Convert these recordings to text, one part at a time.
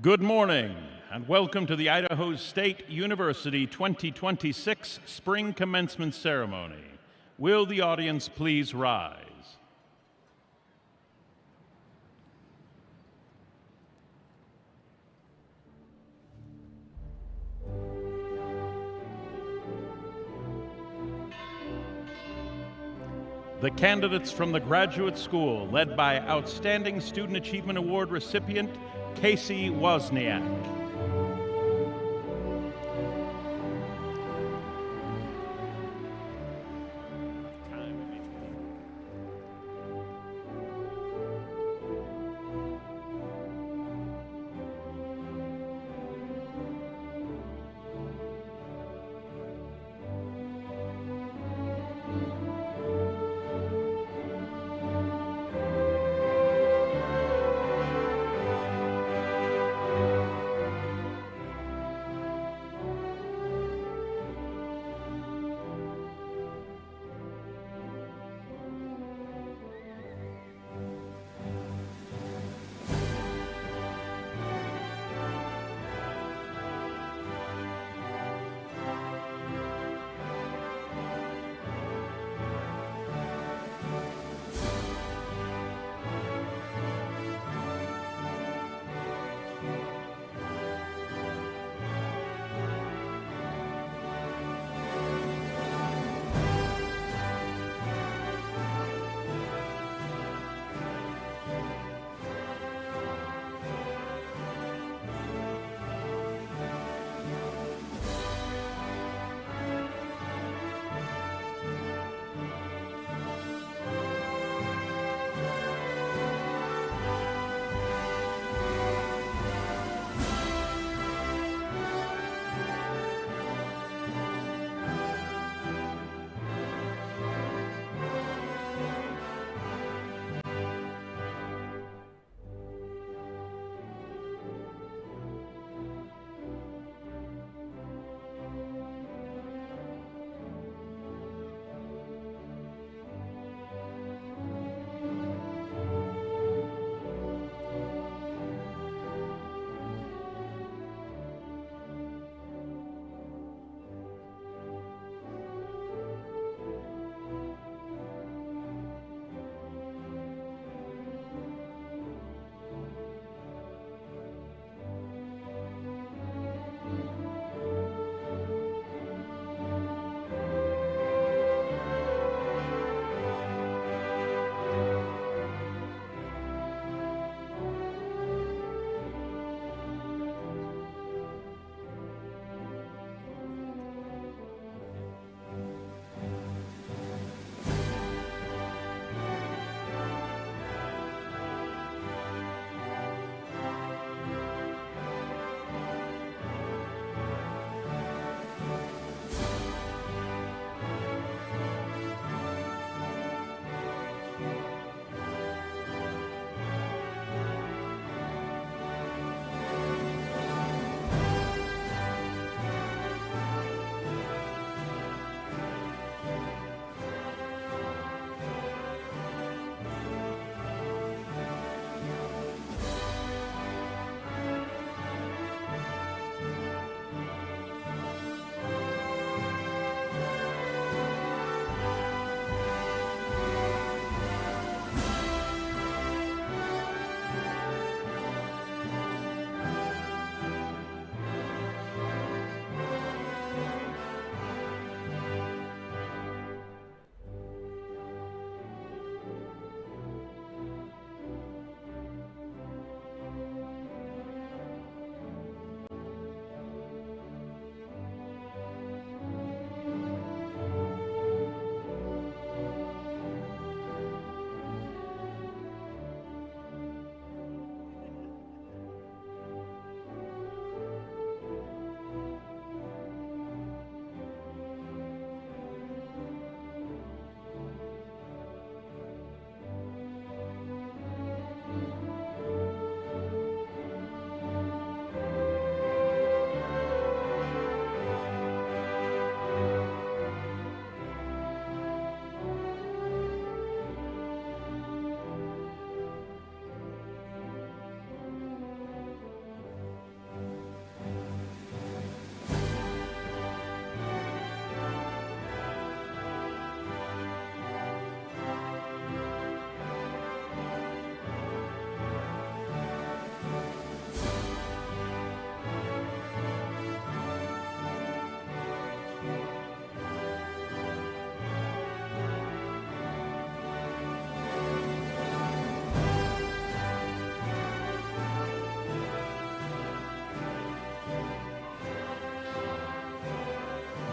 Good morning, and welcome to the Idaho State University 2026 Spring Commencement Ceremony. Will the audience please rise? The candidates from the graduate school, led by Outstanding Student Achievement Award recipient Casey Wozniak.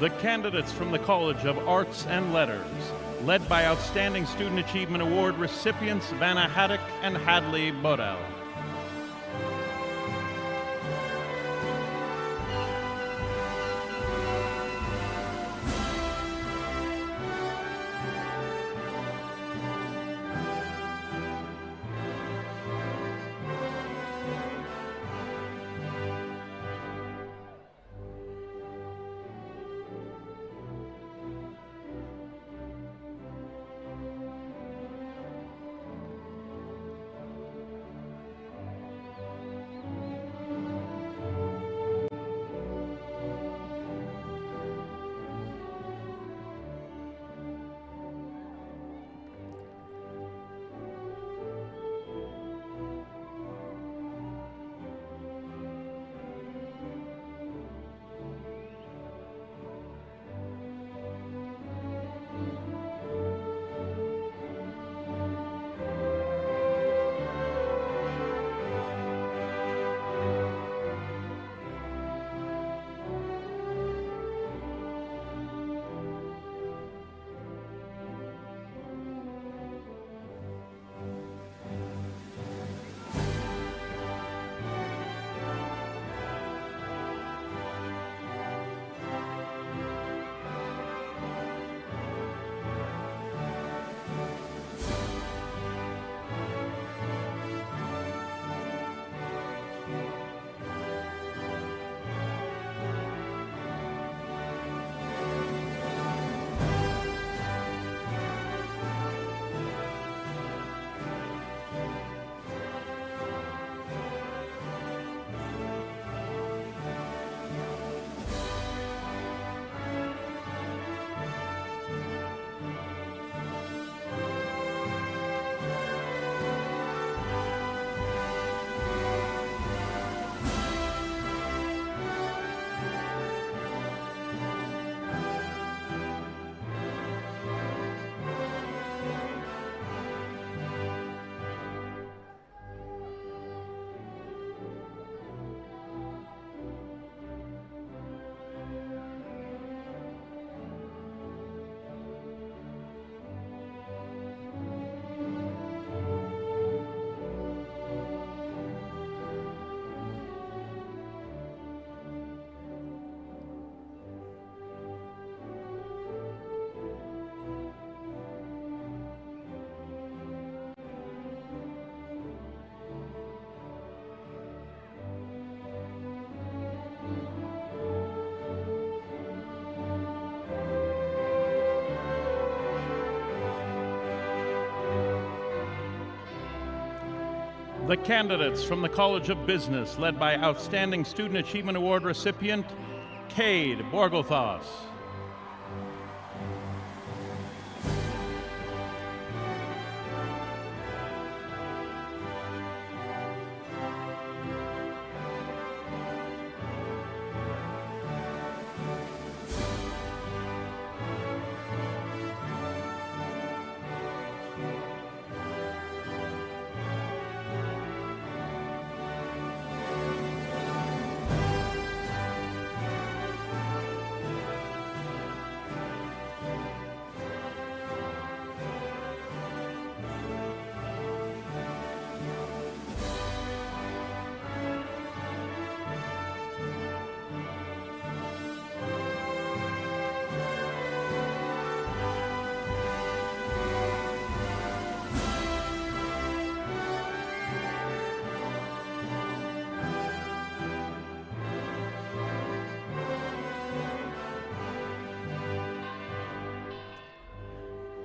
The candidates from the College of Arts and Letters, led by Outstanding Student Achievement Award recipients Vanna Haddock and Hadley Bodell. The candidates from the College of Business, led by Outstanding Student Achievement Award recipient Cade Borgelthos.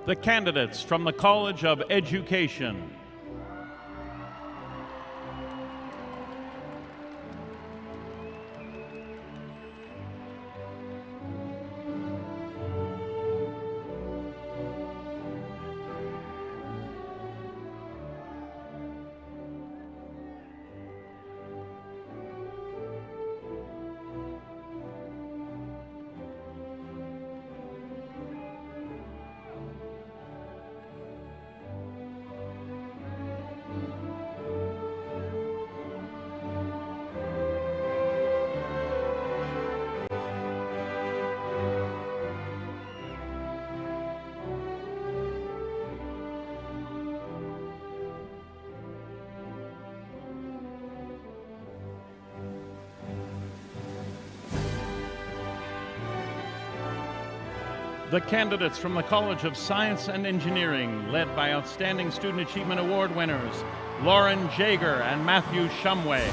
The candidates from the College of Education. The candidates from the College of Science and Engineering, led by Outstanding Student Achievement Award winners Lauren Jager and Matthew Shumway.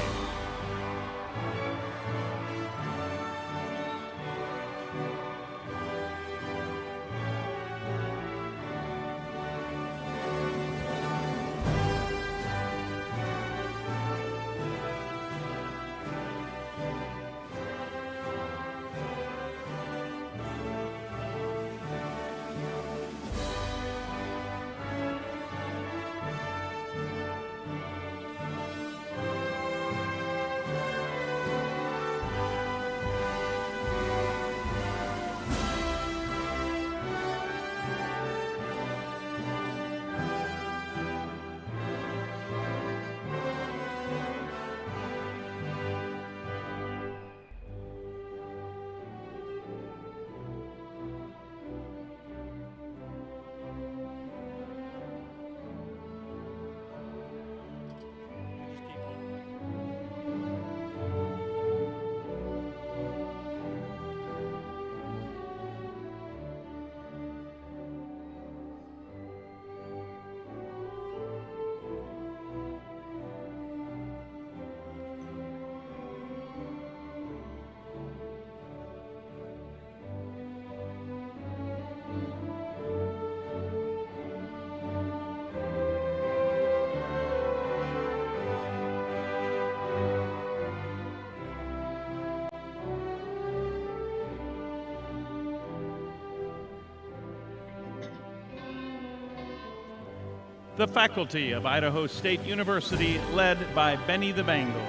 The faculty of Idaho State University, led by Benny the Bengal.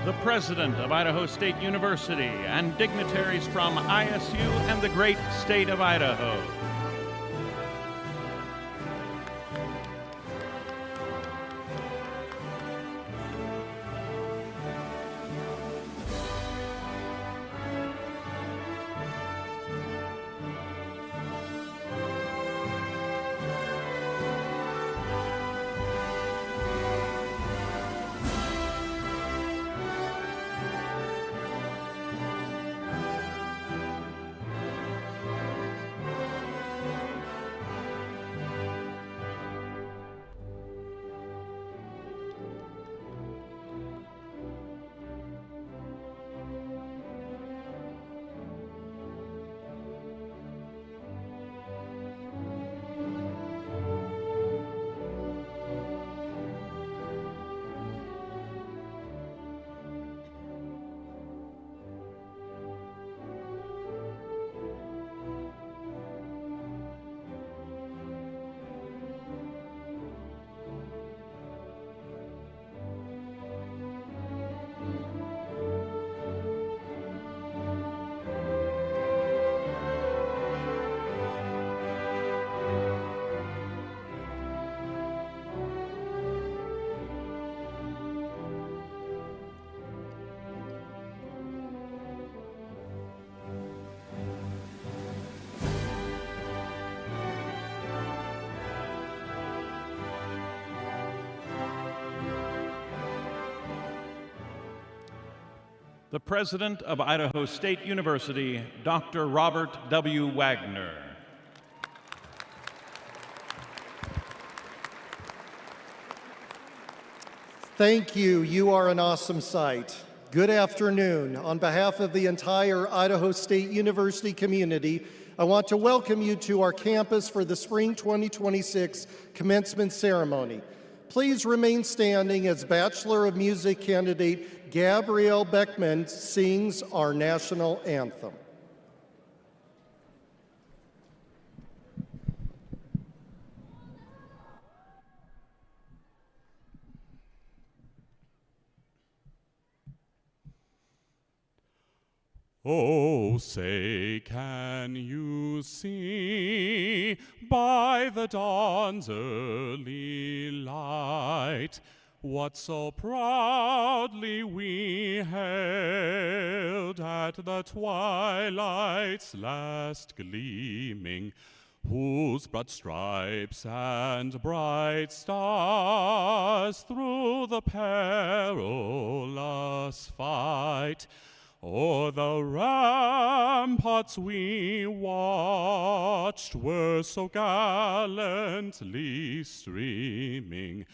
The President of Idaho State University and dignitaries from ISU and the great state of Idaho. the President of Idaho State University, Dr. Robert W. Wagner. Thank you. You are an awesome sight. Good afternoon. On behalf of the entire Idaho State University community, I want to welcome you to our campus for the Spring 2026 commencement ceremony. Please remain standing as Bachelor of Music candidate Gabrielle Beckman sings our national anthem. Oh, say, can you see by the dawn's early light what so proudly we hailed at the twilight's last gleaming, whose broad stripes and bright stars through the perilous fight o'er the ramparts we watched were so gallantly streaming,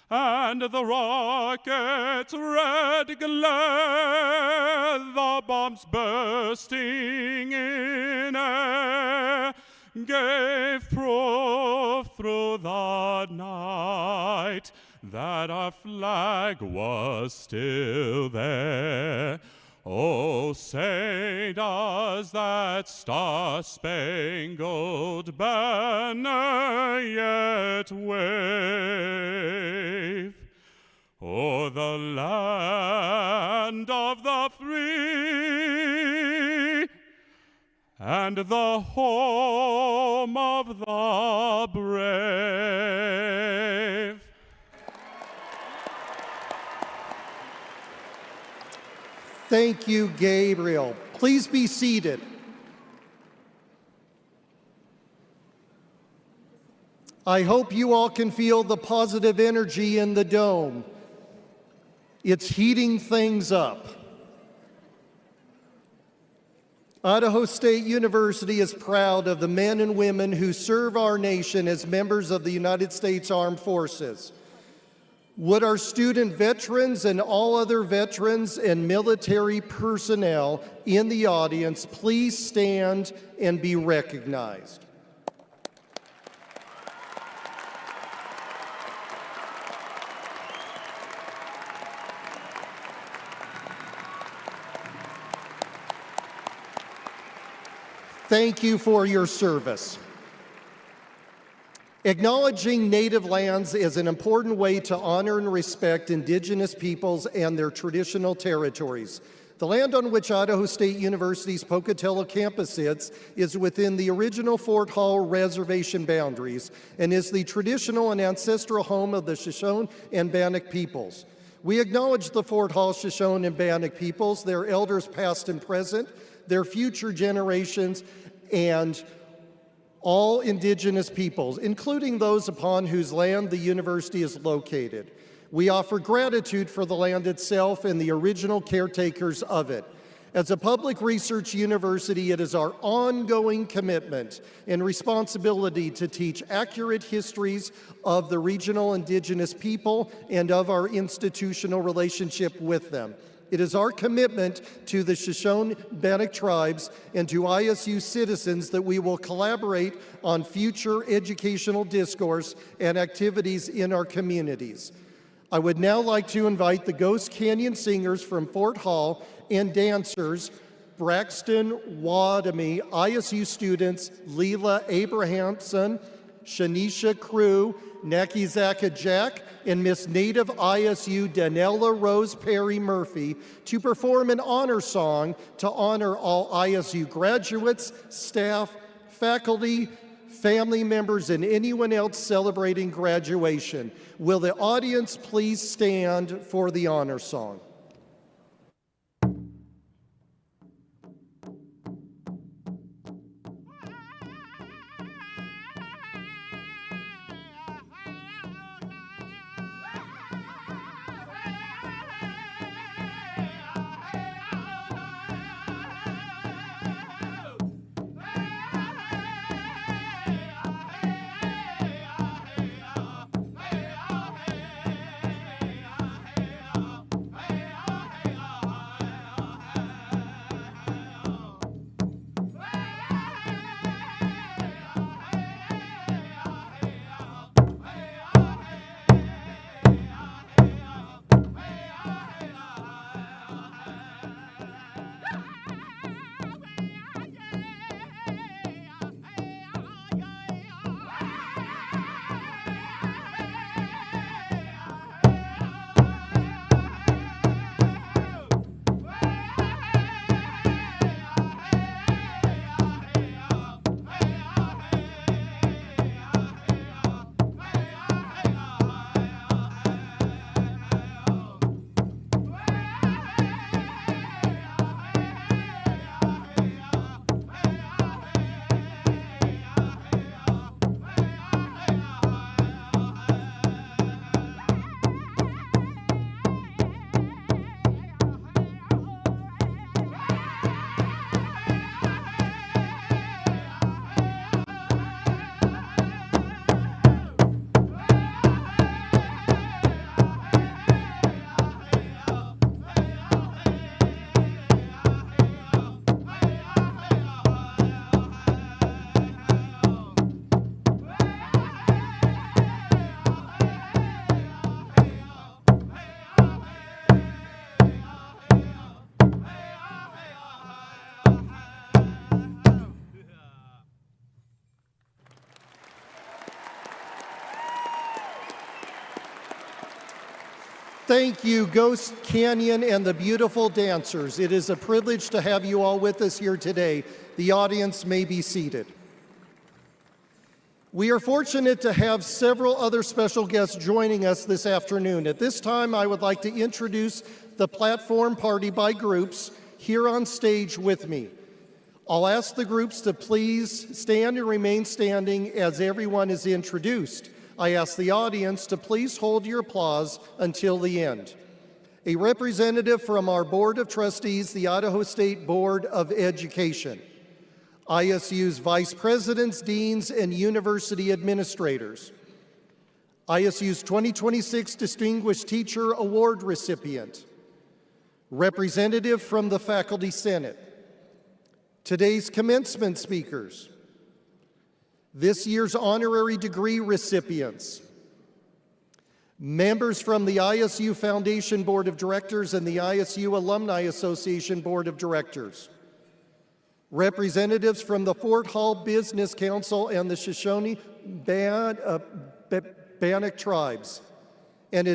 and the rocket's red glare, the bombs bursting in air, gave proof through the night that our flag was still there. Oh, say, does that star-spangled banner yet wave o'er the land of the free and the home of the brave? Thank you, Gabriel. Please be seated. I hope you all can feel the positive energy in the dome. It's heating things up. Idaho State University is proud of the men and women who serve our nation as members of the United States Armed Forces. Would our student veterans and all other veterans and military personnel in the audience please stand and be recognized? Thank you for your service. Acknowledging native lands is an important way to honor and respect Indigenous peoples and their traditional territories. The land on which Idaho State University's Pocatello campus sits is within the original Fort Hall Reservation boundaries and is the traditional and ancestral home of the Shoshone and Bannock peoples. We acknowledge the Fort Hall Shoshone and Bannock peoples, their elders past and present, their future generations, and all Indigenous peoples, including those upon whose land the university is located. We offer gratitude for the land itself and the original caretakers of it. As a public research university, it is our ongoing commitment and responsibility to teach accurate histories of the regional Indigenous people and of our institutional relationship with them. It is our commitment to the Shoshone Bannock tribes and to ISU citizens that we will collaborate on future educational discourse and activities in our communities. I would now like to invite the Ghost Canyon Singers from Fort Hall and dancers Braxton Wadamy, ISU students Leela Abrahamson, Shanisha Crew, Nakizaka Jack, and Miss Native ISU Danella Rose Perry Murphy to perform an honor song to honor all ISU graduates, staff, faculty, family members, and anyone else celebrating graduation. Will the audience please stand for the honor song? Thank you, Ghost Canyon and the beautiful dancers. It is a privilege to have you all with us here today. The audience may be seated. We are fortunate to have several other special guests joining us this afternoon. At this time, I would like to introduce the platform party by groups here on stage with me. I'll ask the groups to please stand and remain standing as everyone is introduced. I ask the audience to please hold your applause until the end. A representative from our Board of Trustees, the Idaho State Board of Education. ISU's vice presidents, deans, and university administrators. ISU's 2026 Distinguished Teacher Award recipient. Representative from the Faculty Senate. Today's commencement speakers. This year's honorary degree recipients. Members from the ISU Foundation Board of Directors and the ISU Alumni Association Board of Directors. Representatives from the Fort Hall Business Council and the Shoshone Bannock tribes, and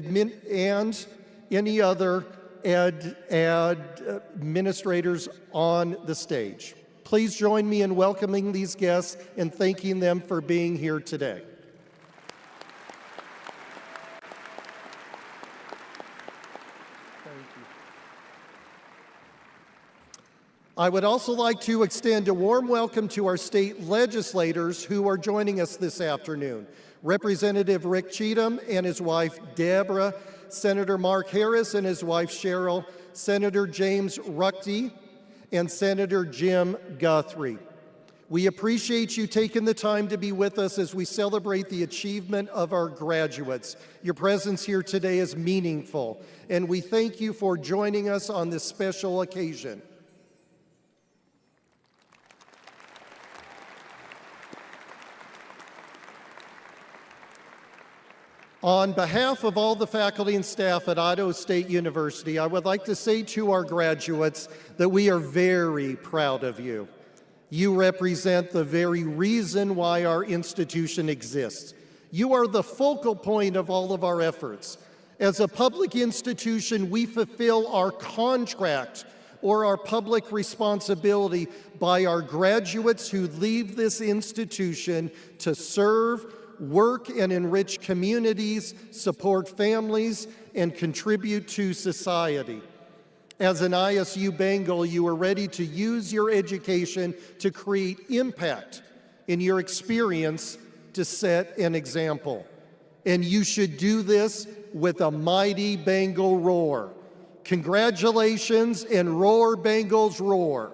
any other administrators on the stage. Please join me in welcoming these guests and thanking them for being here today. I would also like to extend a warm welcome to our state legislators who are joining us this afternoon. Representative Rick Cheatham and his wife Deborah, Senator Mark Harris and his wife Cheryl, Senator James Ruckte, and Senator Jim Guthrie. We appreciate you taking the time to be with us as we celebrate the achievement of our graduates. Your presence here today is meaningful, and we thank you for joining us on this special occasion. On behalf of all the faculty and staff at Idaho State University, I would like to say to our graduates that we are very proud of you. You represent the very reason why our institution exists. You are the focal point of all of our efforts. As a public institution, we fulfill our contract or our public responsibility by our graduates who leave this institution to serve, work and enrich communities, support families, and contribute to society. As an ISU Bengal, you are ready to use your education to create impact in your experience to set an example. And you should do this with a mighty Bengal roar. Congratulations, and roar, Bengals, roar.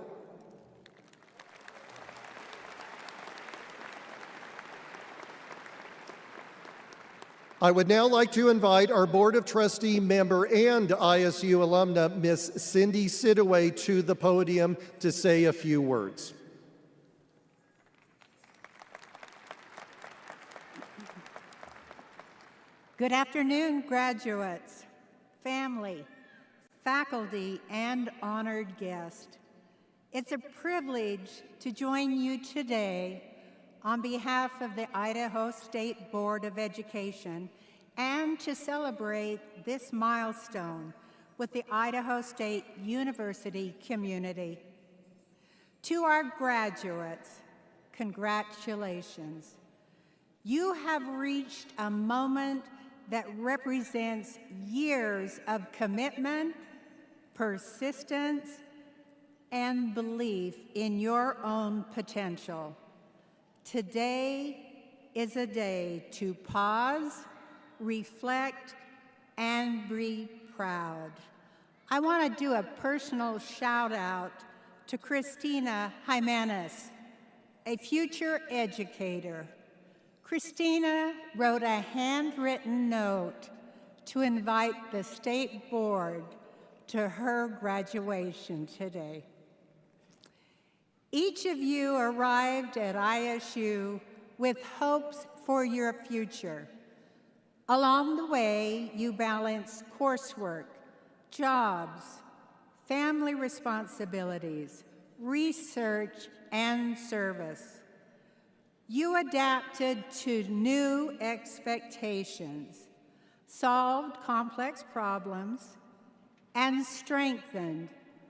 I would now like to invite our Board of Trustee member and ISU alumna, Miss Cindy Sidaway, to the podium to say a few words. Good afternoon, graduates, family, faculty, and honored guest. It's a privilege to join you today on behalf of the Idaho State Board of Education and to celebrate this milestone with the Idaho State University community. To our graduates, congratulations. You have reached a moment that represents years of commitment, persistence, and belief in your own potential. Today is a day to pause, reflect, and be proud. I want to do a personal shout out to Christina Jimenez, a future educator. Christina wrote a handwritten note to invite the state board to her graduation today. Each of you arrived at ISU with hopes for your future. Along the way, you balanced coursework, jobs, family responsibilities, research, and service. You adapted to new expectations, solved complex problems, and strengthened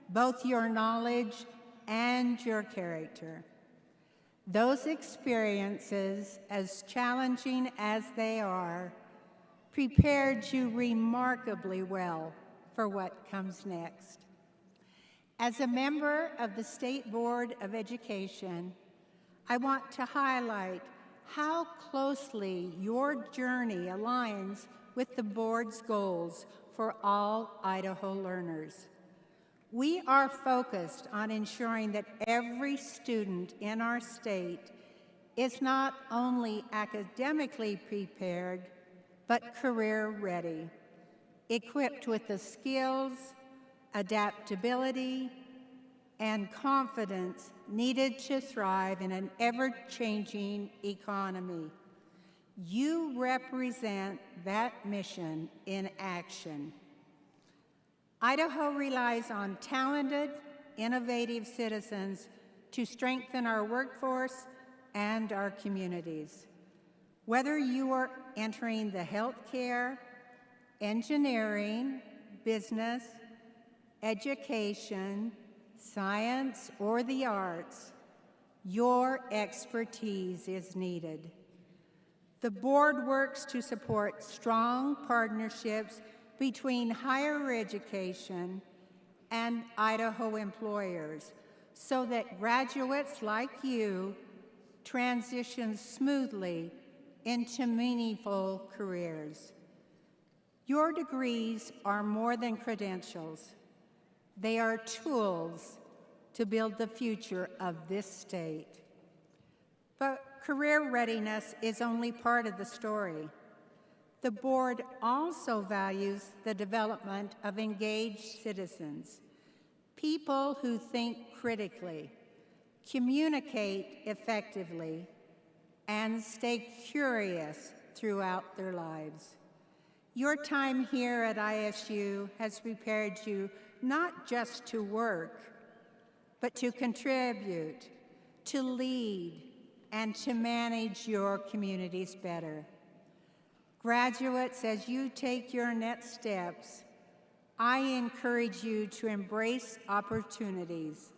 both your knowledge and your character. Those experiences, as challenging as they are, prepared you remarkably well for what comes next. As a member of the State Board of Education, I want to highlight how closely your journey aligns with the board's goals for all Idaho learners. We are focused on ensuring that every student in our state is not only academically prepared, but career ready, equipped with the skills, adaptability, and confidence needed to thrive in an ever-changing economy. You represent that mission in action. Idaho relies on talented, innovative citizens to strengthen our workforce and our communities. Whether you are entering the healthcare, engineering, business, education, science, or the arts, your expertise is needed. The board works to support strong partnerships between higher education and Idaho employers so that graduates like you transition smoothly into meaningful careers. Your degrees are more than credentials. They are tools to build the future of this state. But career readiness is only part of the story. The board also values the development of engaged citizens, people who think critically, communicate effectively, and stay curious throughout their lives. Your time here at ISU has prepared you not just to work, but to contribute, to lead, and to manage your communities better. Graduates, as you take your next steps, I encourage you to embrace opportunities,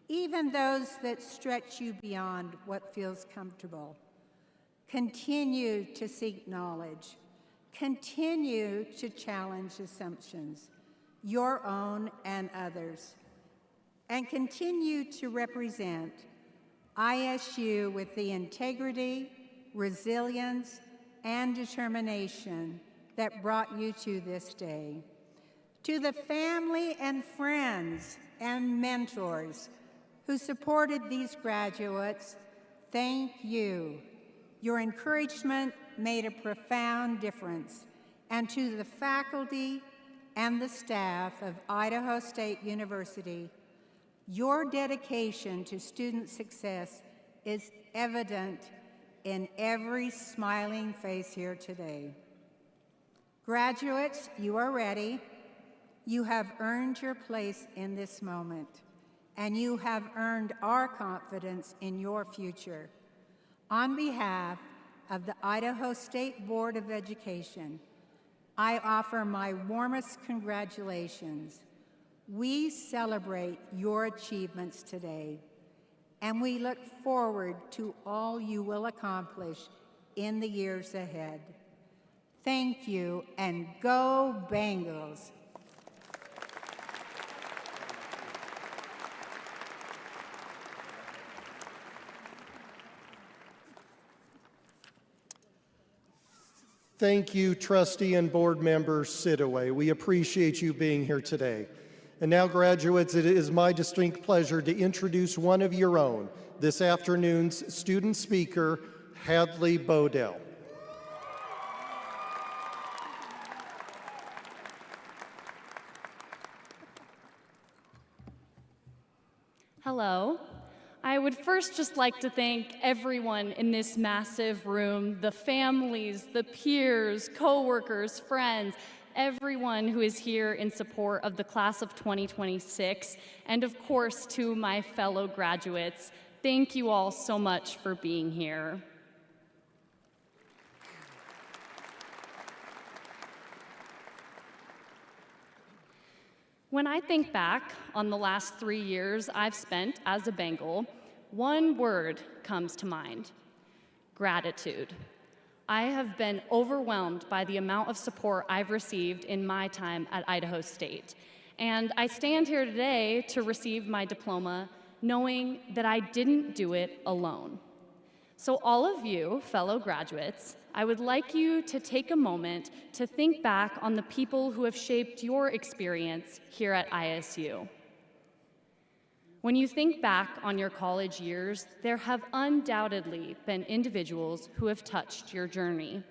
even those that stretch you beyond what feels comfortable. Continue to seek knowledge. Continue to challenge assumptions, your own and others. And continue to represent ISU with the integrity, resilience, and determination that brought you to this day. To the family and friends and mentors who supported these graduates, thank you. Your encouragement made a profound difference. And to the faculty and the staff of Idaho State University, your dedication to student success is evident in every smiling face here today. Graduates, you are ready. You have earned your place in this moment, and you have earned our confidence in your future. On behalf of the Idaho State Board of Education, I offer my warmest congratulations. We celebrate your achievements today, and we look forward to all you will accomplish in the years ahead. Thank you, and go Bengals! Thank you, trustee and board member Sidaway. We appreciate you being here today. And now, graduates, it is my distinct pleasure to introduce one of your own, this afternoon's student speaker, Hadley Bodell. Hello. I would first just like to thank everyone in this massive room, the families, the peers, coworkers, friends, everyone who is here in support of the class of 2026, and of course to my fellow graduates. Thank you all so much for being here. When I think back on the last 3 years I've spent as a Bengal, one word comes to mind: gratitude. I have been overwhelmed by the amount of support I've received in my time at Idaho State. And I stand here today to receive my diploma knowing that I didn't do it alone. So all of you, fellow graduates, I would like you to take a moment to think back on the people who have shaped your experience here at ISU. When you think back on your college years, there have undoubtedly been individuals who have touched your journey.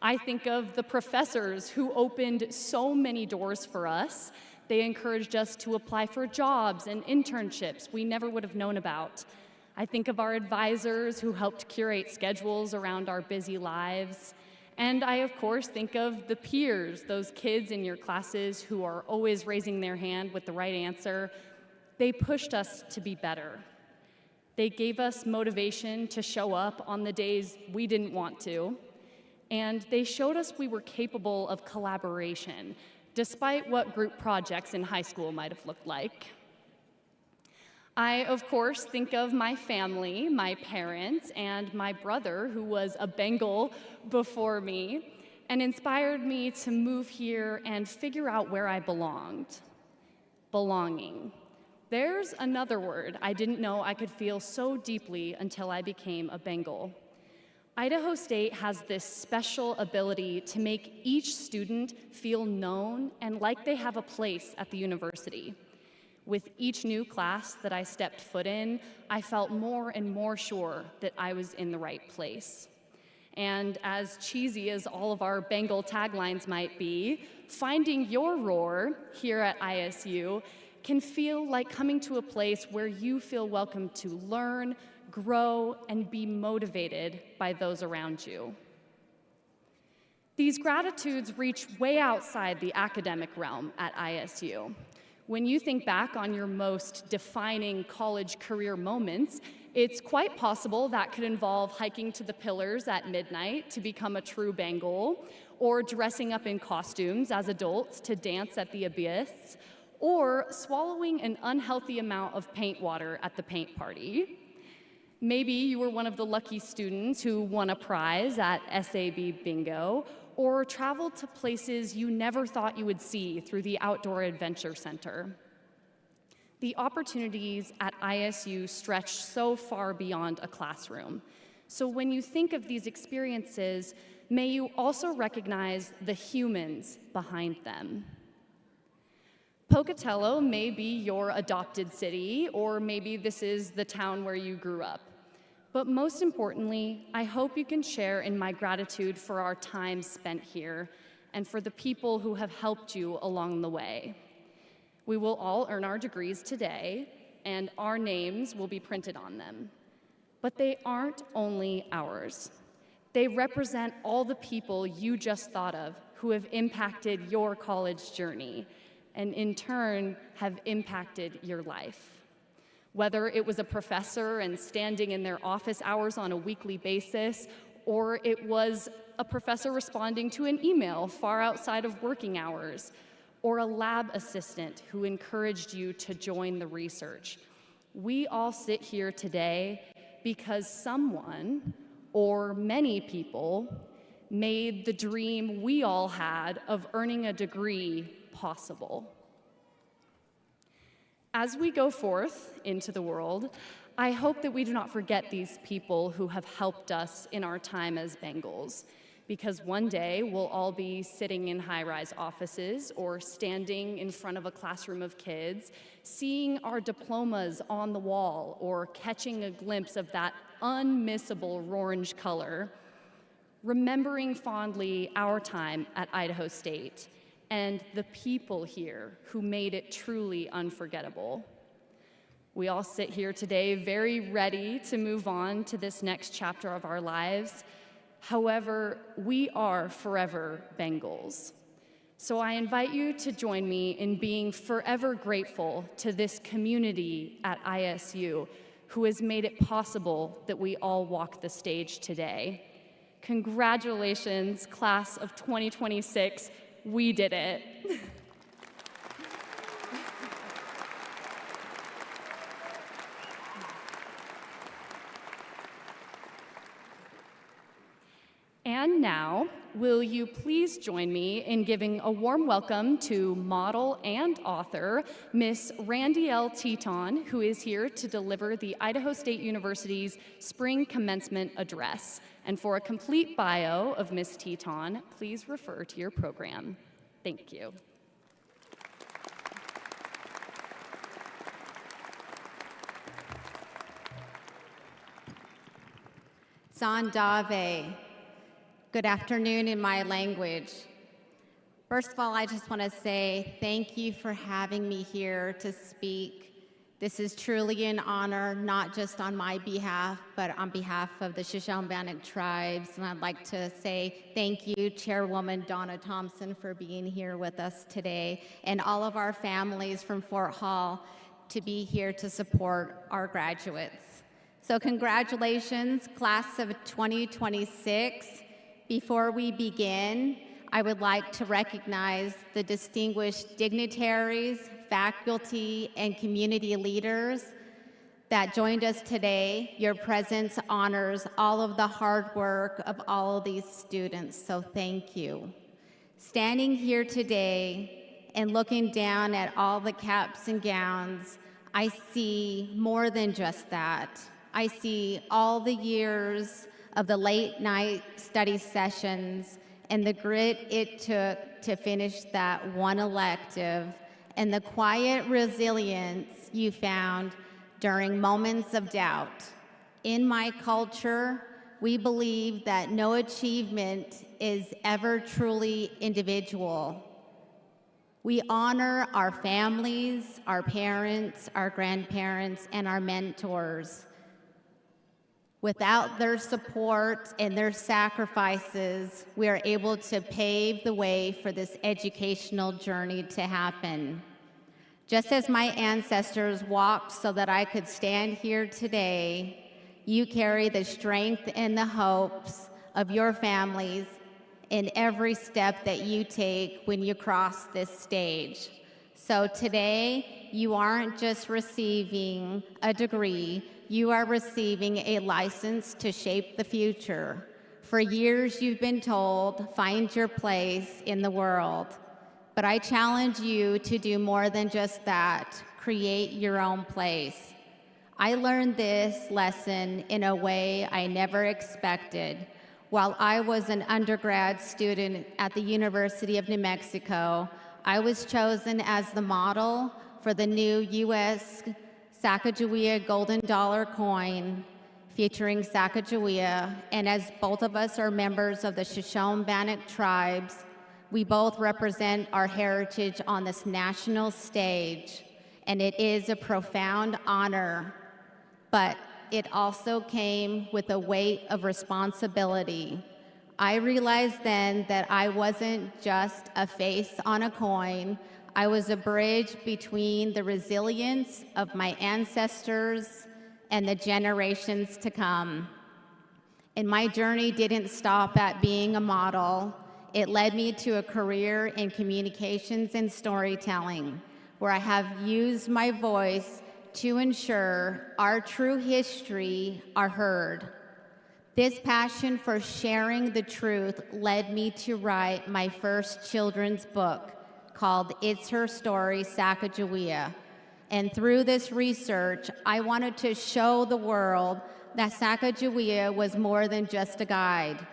I think of the professors who opened so many doors for us. They encouraged us to apply for jobs and internships we never would have known about. I think of our advisors who helped curate schedules around our busy lives. And I, of course, think of the peers, those kids in your classes who are always raising their hand with the right answer. They pushed us to be better. They gave us motivation to show up on the days we didn't want to. And they showed us we were capable of collaboration, despite what group projects in high school might have looked like. I, of course, think of my family, my parents, and my brother, who was a Bengal before me, and inspired me to move here and figure out where I belonged. Belonging. There's another word I didn't know I could feel so deeply until I became a Bengal. Idaho State has this special ability to make each student feel known and like they have a place at the university. With each new class that I stepped foot in, I felt more and more sure that I was in the right place. And as cheesy as all of our Bengal taglines might be, finding your roar here at ISU can feel like coming to a place where you feel welcome to learn, grow, and be motivated by those around you. These gratitudes reach way outside the academic realm at ISU. When you think back on your most defining college career moments, it's quite possible that could involve hiking to the Pillars at midnight to become a true Bengal, or dressing up in costumes as adults to dance at the Abyss, or swallowing an unhealthy amount of paint water at the paint party. Maybe you were one of the lucky students who won a prize at SAB Bingo, or traveled to places you never thought you would see through the Outdoor Adventure Center. The opportunities at ISU stretch so far beyond a classroom. So when you think of these experiences, may you also recognize the humans behind them. Pocatello may be your adopted city, or maybe this is the town where you grew up. But most importantly, I hope you can share in my gratitude for our time spent here and for the people who have helped you along the way. We will all earn our degrees today, and our names will be printed on them. But they aren't only ours. They represent all the people you just thought of who have impacted your college journey, and in turn have impacted your life. Whether it was a professor and standing in their office hours on a weekly basis, or it was a professor responding to an email far outside of working hours, or a lab assistant who encouraged you to join the research. We all sit here today because someone, or many people, made the dream we all had of earning a degree possible. As we go forth into the world, I hope that we do not forget these people who have helped us in our time as Bengals, because one day we'll all be sitting in high-rise offices or standing in front of a classroom of kids, seeing our diplomas on the wall or catching a glimpse of that unmissable orange color, remembering fondly our time at Idaho State and the people here who made it truly unforgettable. We all sit here today very ready to move on to this next chapter of our lives. However, we are forever Bengals. So I invite you to join me in being forever grateful to this community at ISU who has made it possible that we all walk the stage today. Congratulations, class of 2026. We did it. And now, will you please join me in giving a warm welcome to model and author, Miss Randy L. Teton, who is here to deliver the Idaho State University's Spring Commencement Address. And for a complete bio of Miss Teton, please refer to your program. Thank you. Zandave. Good afternoon in my language. First of all, I just want to say thank you for having me here to speak. This is truly an honor, not just on my behalf, but on behalf of the Shoshone-Bannock tribes. And I'd like to say thank you, Chairwoman Donna Thompson, for being here with us today, and all of our families from Fort Hall to be here to support our graduates. So congratulations, class of 2026. Before we begin, I would like to recognize the distinguished dignitaries, faculty, and community leaders that joined us today. Your presence honors all of the hard work of all of these students, so thank you. Standing here today and looking down at all the caps and gowns, I see more than just that. I see all the years of the late night study sessions and the grit it took to finish that one elective, and the quiet resilience you found during moments of doubt. In my culture, we believe that no achievement is ever truly individual. We honor our families, our parents, our grandparents, and our mentors. Without their support and their sacrifices, we are able to pave the way for this educational journey to happen. Just as my ancestors walked so that I could stand here today, you carry the strength and the hopes of your families in every step that you take when you cross this stage. So today, you aren't just receiving a degree, you are receiving a license to shape the future. For years, you've been told, find your place in the world. But I challenge you to do more than just that. Create your own place. I learned this lesson in a way I never expected. While I was an undergrad student at the University of New Mexico, I was chosen as the model for the new U.S. Sacagawea golden dollar coin featuring Sacagawea, and as both of us are members of the Shoshone-Bannock tribes, we both represent our heritage on this national stage, and it is a profound honor, but it also came with a weight of responsibility. I realized then that I wasn't just a face on a coin. I was a bridge between the resilience of my ancestors and the generations to come. And my journey didn't stop at being a model. It led me to a career in communications and storytelling, where I have used my voice to ensure our true history are heard. This passion for sharing the truth led me to write my first children's book, called It's Her Story, Sacagawea. And through this research, I wanted to show the world that Sacagawea was more than just a guide.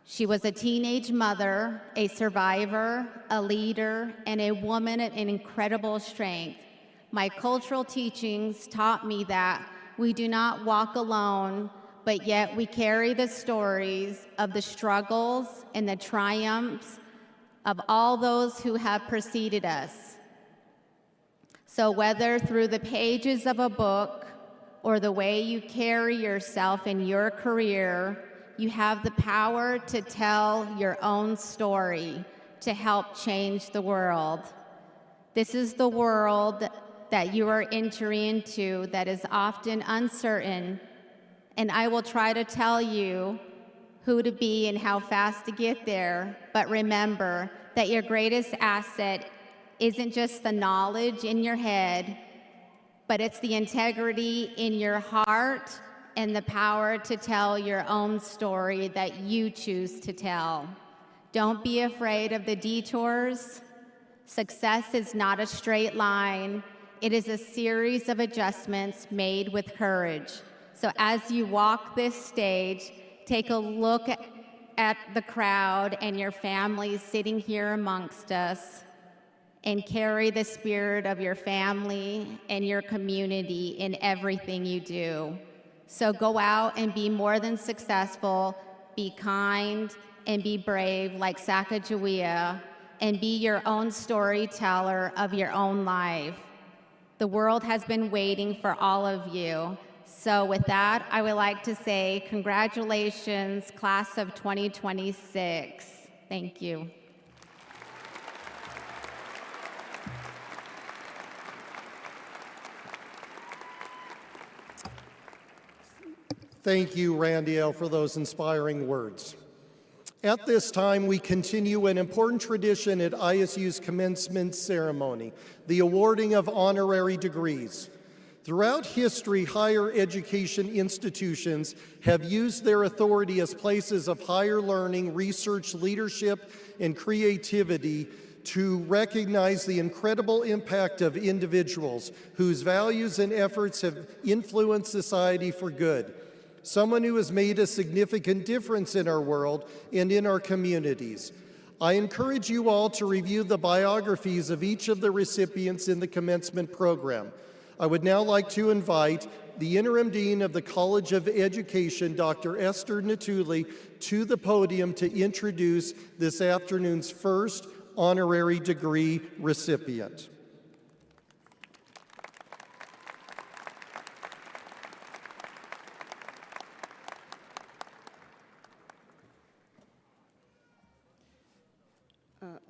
She was a teenage mother, a survivor, a leader, and a woman of an incredible strength. My cultural teachings taught me that we do not walk alone, but yet we carry the stories of the struggles and the triumphs of all those who have preceded us. So whether through the pages of a book or the way you carry yourself in your career, you have the power to tell your own story to help change the world. This is the world that you are entering into that is often uncertain, and I will try to tell you who to be and how fast to get there, but remember that your greatest asset isn't just the knowledge in your head, but it's the integrity in your heart and the power to tell your own story that you choose to tell. Don't be afraid of the detours. Success is not a straight line. It is a series of adjustments made with courage. So as you walk this stage, take a look at the crowd and your families sitting here amongst us, and carry the spirit of your family and your community in everything you do. So go out and be more than successful, be kind, and be brave like Sacagawea, and be your own storyteller of your own life. The world has been waiting for all of you. So with that, I would like to say congratulations, class of 2026. Thank you. Thank you, Randiel, for those inspiring words. At this time, we continue an important tradition at ISU's commencement ceremony, the awarding of honorary degrees. Throughout history, higher education institutions have used their authority as places of higher learning, research, leadership, and creativity to recognize the incredible impact of individuals whose values and efforts have influenced society for good. Someone who has made a significant difference in our world and in our communities. I encourage you all to review the biographies of each of the recipients in the commencement program. I would now like to invite the Interim Dean of the College of Education, Dr. Esther Natuli, to the podium to introduce this afternoon's first honorary degree recipient.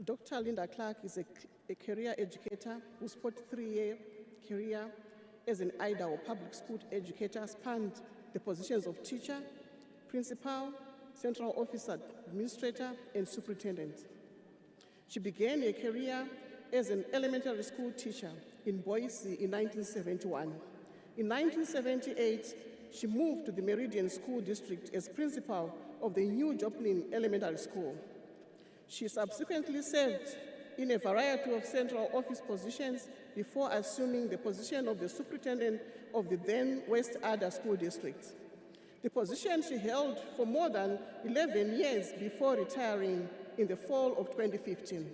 Dr. Linda Clark is a career educator whose 43-year career as an Idaho public school educator spanned the positions of teacher, principal, central office administrator, and superintendent. She began a career as an elementary school teacher in Boise in 1971. In 1978, she moved to the Meridian School District as principal of the New Joplin Elementary School. She subsequently served in a variety of central office positions before assuming the position of the superintendent of the then West Ada School District. The position she held for more than 11 years before retiring in the fall of 2015.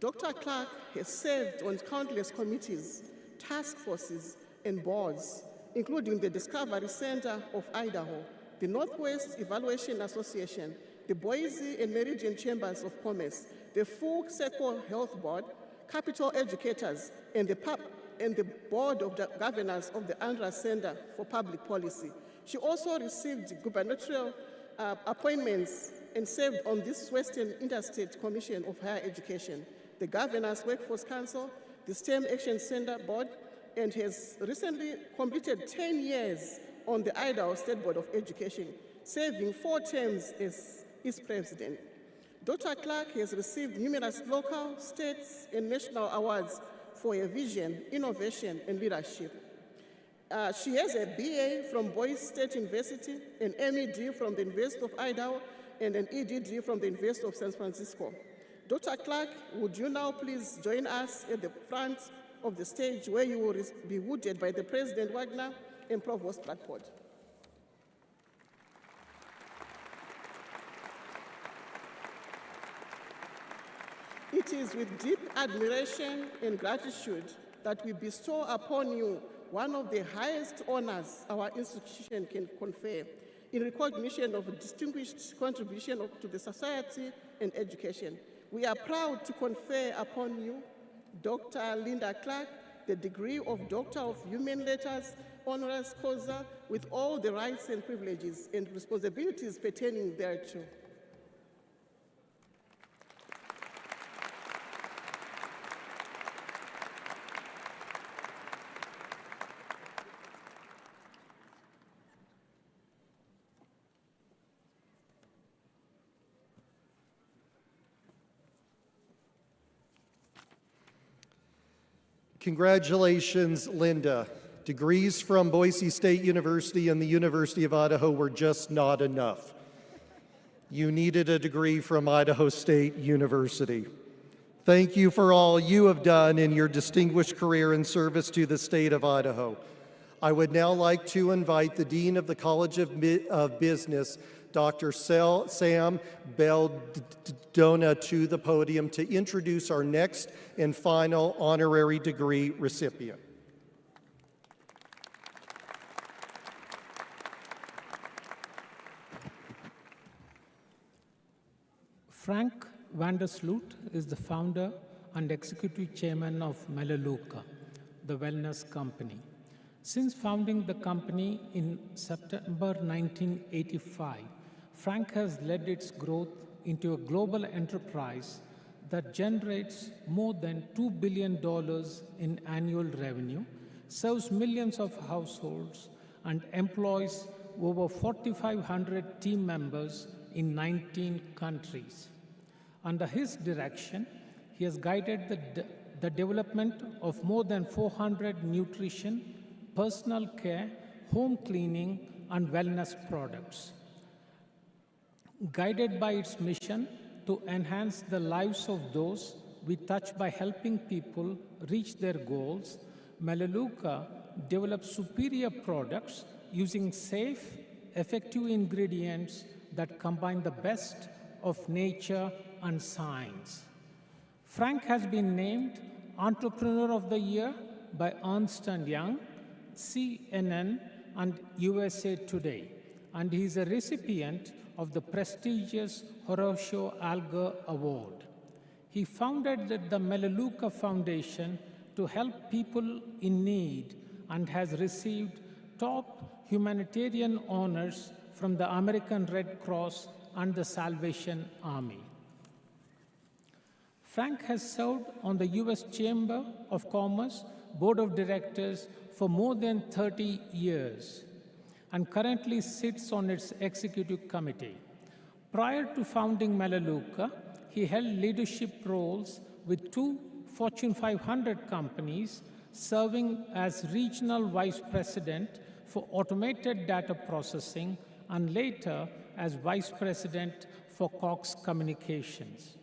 Dr. Clark has served on countless committees, task forces, and boards, including the Discovery Center of Idaho, the Northwest Evaluation Association, the Boise and Meridian Chambers of Commerce, the Full Circle Health Board, Capital Educators, and the Board of Governors of the Andrews Center for Public Policy. She also received gubernatorial appointments and served on this Western Interstate Commission of Higher Education, the Governor's Workforce Council, the STEM Action Center Board, and has recently completed 10 years on the Idaho State Board of Education, serving 4 terms as its president. Dr. Clark has received numerous local, states, and national awards for her vision, innovation, and leadership. She has a BA from Boise State University, an MED from the University of Idaho, and an EDD from the University of San Francisco. Dr. Clark, would you now please join us at the front of the stage where you will be wounded by the President Wagner and Provost Blackford. It is with deep admiration and gratitude that we bestow upon you one of the highest honors our institution can confer in recognition of a distinguished contribution to the society and education. We are proud to confer upon you, Dr. Linda Clark, the degree of Doctor of Human Letters, honoris causa, with all the rights and privileges and responsibilities pertaining thereto. Congratulations, Linda. Degrees from Boise State University and the University of Idaho were just not enough. You needed a degree from Idaho State University. Thank you for all you have done in your distinguished career in service to the state of Idaho. I would now like to invite the Dean of the College of Business, Dr. Sam Beldona, to the podium to introduce our next and final honorary degree recipient. Frank Vandersloot is the founder and executive chairman of Melaleuca, the wellness company. Since founding the company in September 1985, Frank has led its growth into a global enterprise that generates more than $2 billion in annual revenue, serves millions of households, and employs over 4,500 team members in 19 countries. Under his direction, he has guided the development of more than 400 nutrition, personal care, home cleaning, and wellness products. Guided by its mission to enhance the lives of those we touch by helping people reach their goals, Melaleuca develops superior products using safe, effective ingredients that combine the best of nature and science. Frank has been named Entrepreneur of the Year by Ernst & Young, CNN, and USA Today, and he is a recipient of the prestigious Horatio Alger Award. He founded the Melaleuca Foundation to help people in need and has received top humanitarian honors from the American Red Cross and the Salvation Army. Frank has served on the U.S. Chamber of Commerce Board of Directors for more than 30 years and currently sits on its executive committee. Prior to founding Melaleuca, he held leadership roles with 2 Fortune 500 companies, serving as regional vice president for automated data processing and later as vice president for Cox Communications.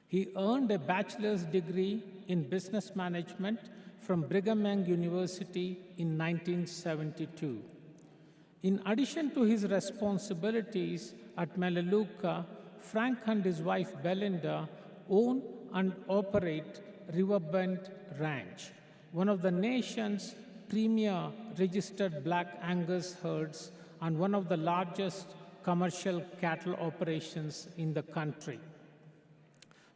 He earned a bachelor's degree in business management from Brigham Young University in 1972. In addition to his responsibilities at Melaleuca, Frank and his wife Belinda own and operate Riverbend Ranch, one of the nation's premier registered Black Angus herds and one of the largest commercial cattle operations in the country.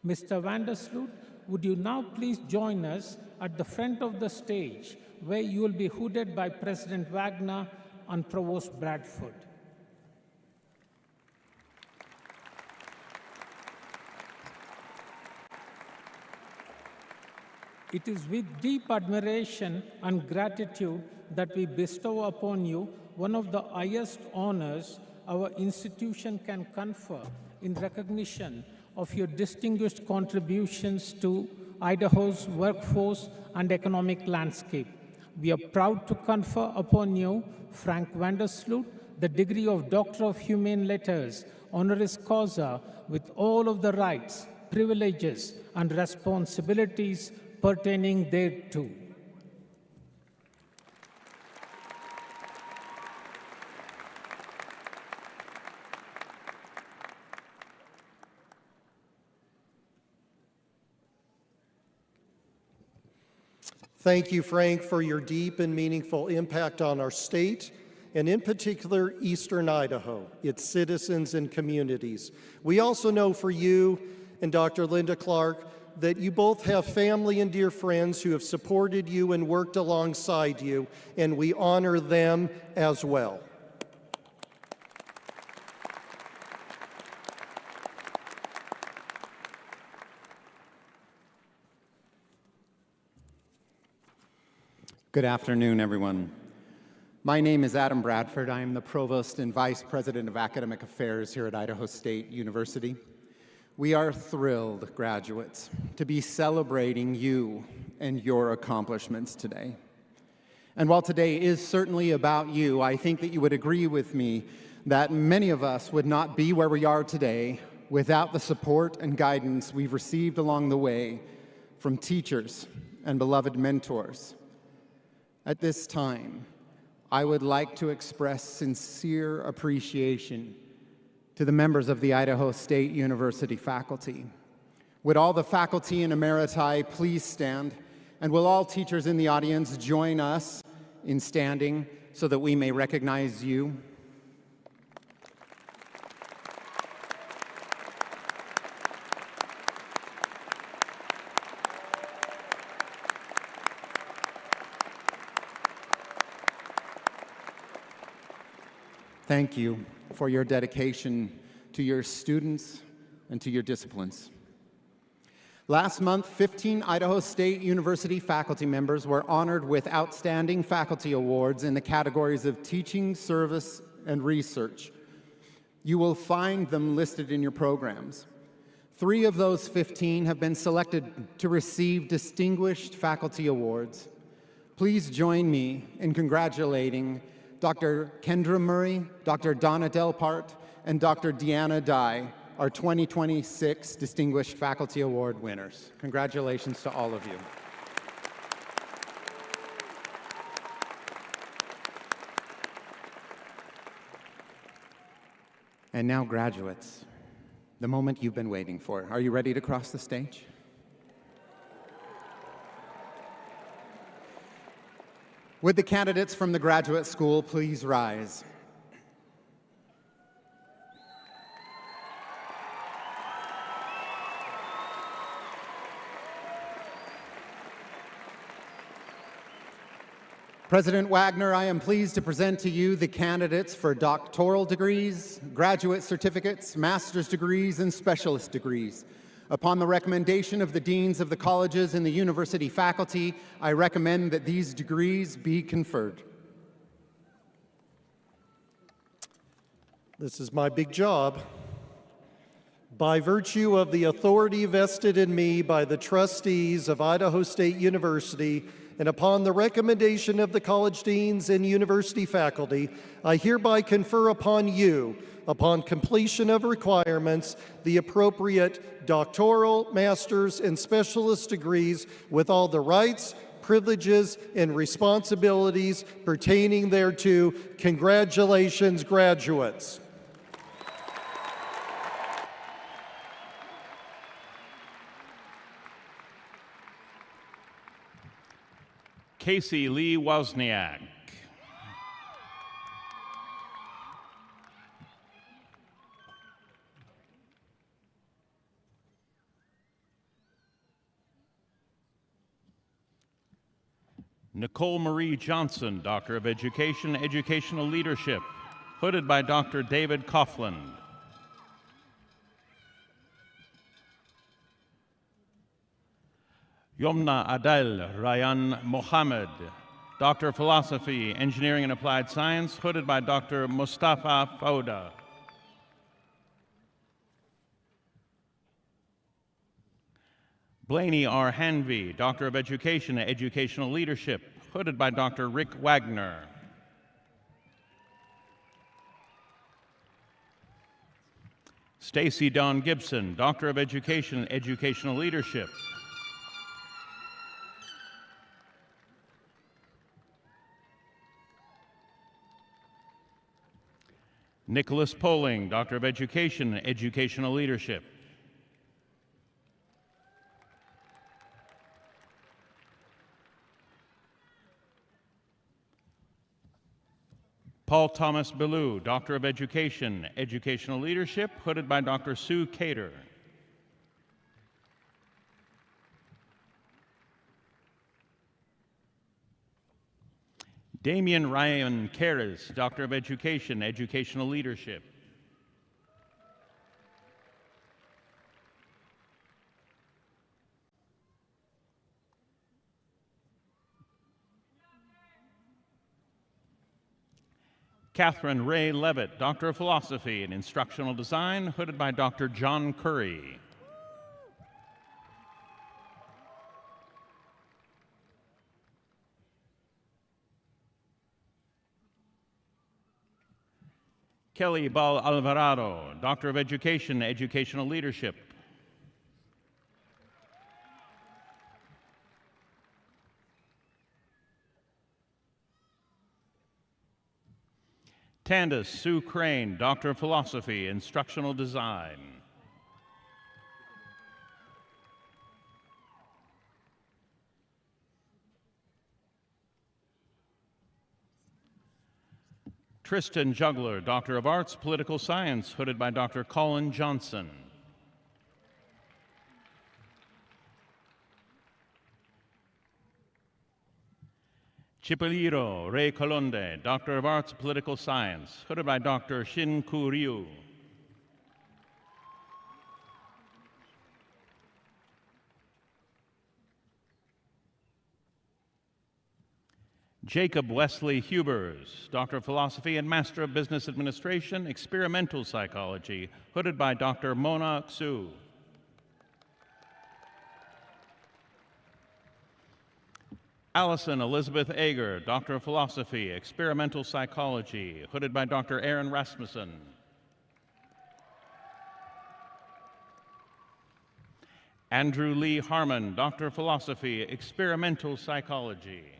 Mr. Vandersloot, would you now please join us at the front of the stage, where you will be hooded by President Wagner and Provost Bradford. It is with deep admiration and gratitude that we bestow upon you one of the highest honors our institution can confer in recognition of your distinguished contributions to Idaho's workforce and economic landscape. We are proud to confer upon you, Frank Vandersloot, the degree of Doctor of Humane Letters, honoris causa, with all of the rights, privileges, and responsibilities pertaining thereto. Thank you, Frank, for your deep and meaningful impact on our state, and in particular, Eastern Idaho, its citizens and communities. We also know for you and Dr. Linda Clark that you both have family and dear friends who have supported you and worked alongside you, and we honor them as well. Good afternoon, everyone. My name is Adam Bradford. I am the Provost and Vice President of Academic Affairs here at Idaho State University. We are thrilled, graduates, to be celebrating you and your accomplishments today. And while today is certainly about you, I think that you would agree with me that many of us would not be where we are today without the support and guidance we've received along the way from teachers and beloved mentors. At this time, I would like to express sincere appreciation to the members of the Idaho State University faculty. Would all the faculty and emeriti please stand, and will all teachers in the audience join us in standing so that we may recognize you? Thank you for your dedication to your students and to your disciplines. Last month, 15 Idaho State University faculty members were honored with outstanding faculty awards in the categories of teaching, service, and research. You will find them listed in your programs. 3 of those 15 have been selected to receive distinguished faculty awards. Please join me in congratulating Dr. Kendra Murray, Dr. Donna Delpart, and Dr. Deanna Dye, our 2026 Distinguished Faculty Award winners. Congratulations to all of you. And now, graduates, the moment you've been waiting for. Are you ready to cross the stage? Would the candidates from the graduate school please rise? President Wagner, I am pleased to present to you the candidates for doctoral degrees, graduate certificates, master's degrees, and specialist degrees. Upon the recommendation of the deans of the colleges and the university faculty, I recommend that these degrees be conferred. This is my big job. By virtue of the authority vested in me by the trustees of Idaho State University, and upon the recommendation of the college deans and university faculty, I hereby confer upon you, upon completion of requirements, the appropriate doctoral, master's, and specialist degrees with all the rights, privileges, and responsibilities pertaining thereto. Congratulations, graduates. Casey Lee Wozniak. Nicole Marie Johnson, Doctor of Education, Educational Leadership, hooded by Dr. David Coughlin. Yomna Adel Rayan Mohammed, Doctor of Philosophy, Engineering and Applied Science, hooded by Dr. Mustafa Fauda. Blaney R. Hanvey, Doctor of Education, Educational Leadership, hooded by Dr. Rick Wagner. Stacy Dawn Gibson, Doctor of Education, Educational Leadership. Nicholas Poling, Doctor of Education, Educational Leadership. Paul Thomas Ballou, Doctor of Education, Educational Leadership, hooded by Dr. Sue Cater. Damian Ryan Karras, Doctor of Education, Educational Leadership. Catherine Ray Levitt, Doctor of Philosophy and Instructional Design, hooded by Dr. John Curry. Kelly Bal Alvarado, Doctor of Education, Educational Leadership. Tandis Sue Crane, Doctor of Philosophy, Instructional Design. Tristan Juggler, Doctor of Arts, Political Science, hooded by Dr. Colin Johnson. Chipiliro Ray Colonde, Doctor of Arts, Political Science, hooded by Dr. Shin-Ku Ryu. Jacob Wesley Hubers, Doctor of Philosophy and Master of Business Administration, Experimental Psychology, hooded by Dr. Mona Xu. Allison Elizabeth Ager, Doctor of Philosophy, Experimental Psychology, hooded by Dr. Aaron Rasmussen. Andrew Lee Harmon, Doctor of Philosophy, Experimental Psychology.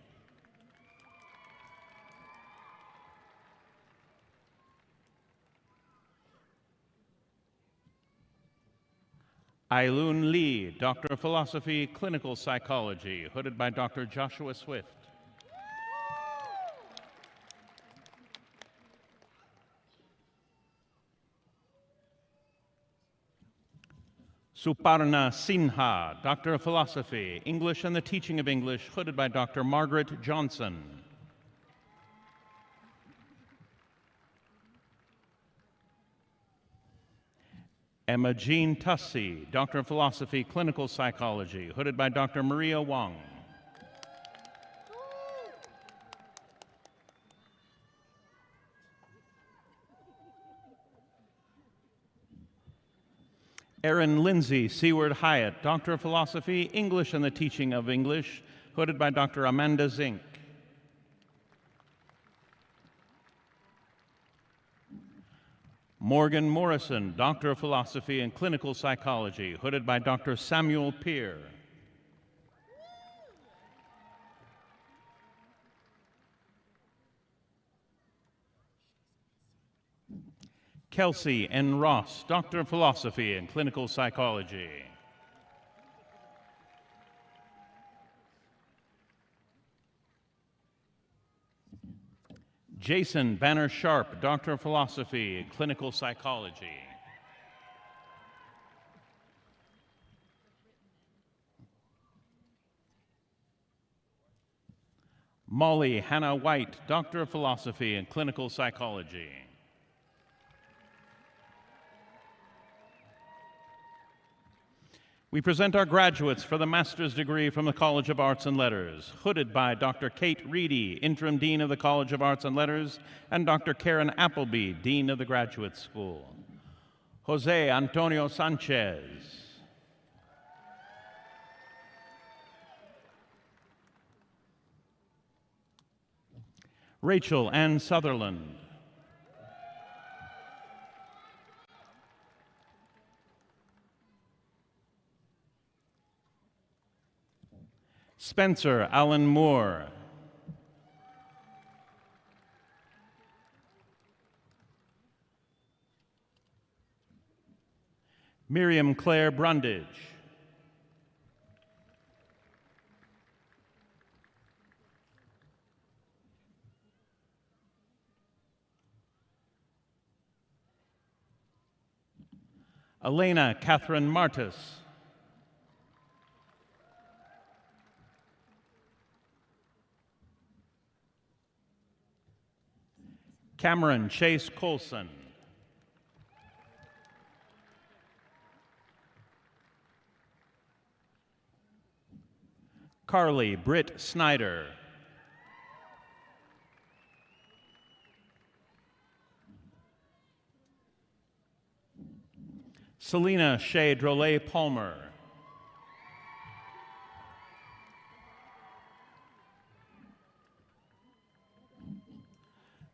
Ailoon Lee, Doctor of Philosophy, Clinical Psychology, hooded by Dr. Joshua Swift. Suparna Sinha, Doctor of Philosophy, English and the Teaching of English, hooded by Dr. Margaret Johnson. Emma Jean Tussey, Doctor of Philosophy, Clinical Psychology, hooded by Dr. Maria Wong. Erin Lindsay Seward Hyatt, Doctor of Philosophy, English and the Teaching of English, hooded by Dr. Amanda Zink. Morgan Morrison, Doctor of Philosophy and Clinical Psychology, hooded by Dr. Samuel Peer. Kelsey N. Ross, Doctor of Philosophy and Clinical Psychology. Jason Banner Sharp, Doctor of Philosophy and Clinical Psychology. Molly Hannah White, Doctor of Philosophy and Clinical Psychology. We present our graduates for the master's degree from the College of Arts and Letters, hooded by Dr. Kate Reedy, Interim Dean of the College of Arts and Letters, and Dr. Karen Appleby, Dean of the Graduate School. Jose Antonio Sanchez. Rachel Ann Sutherland. Spencer Allen Moore. Miriam Claire Brundage. Elena Catherine Martis. Cameron Chase Colson. Carly Britt Snyder. Selena Shea Drolet Palmer.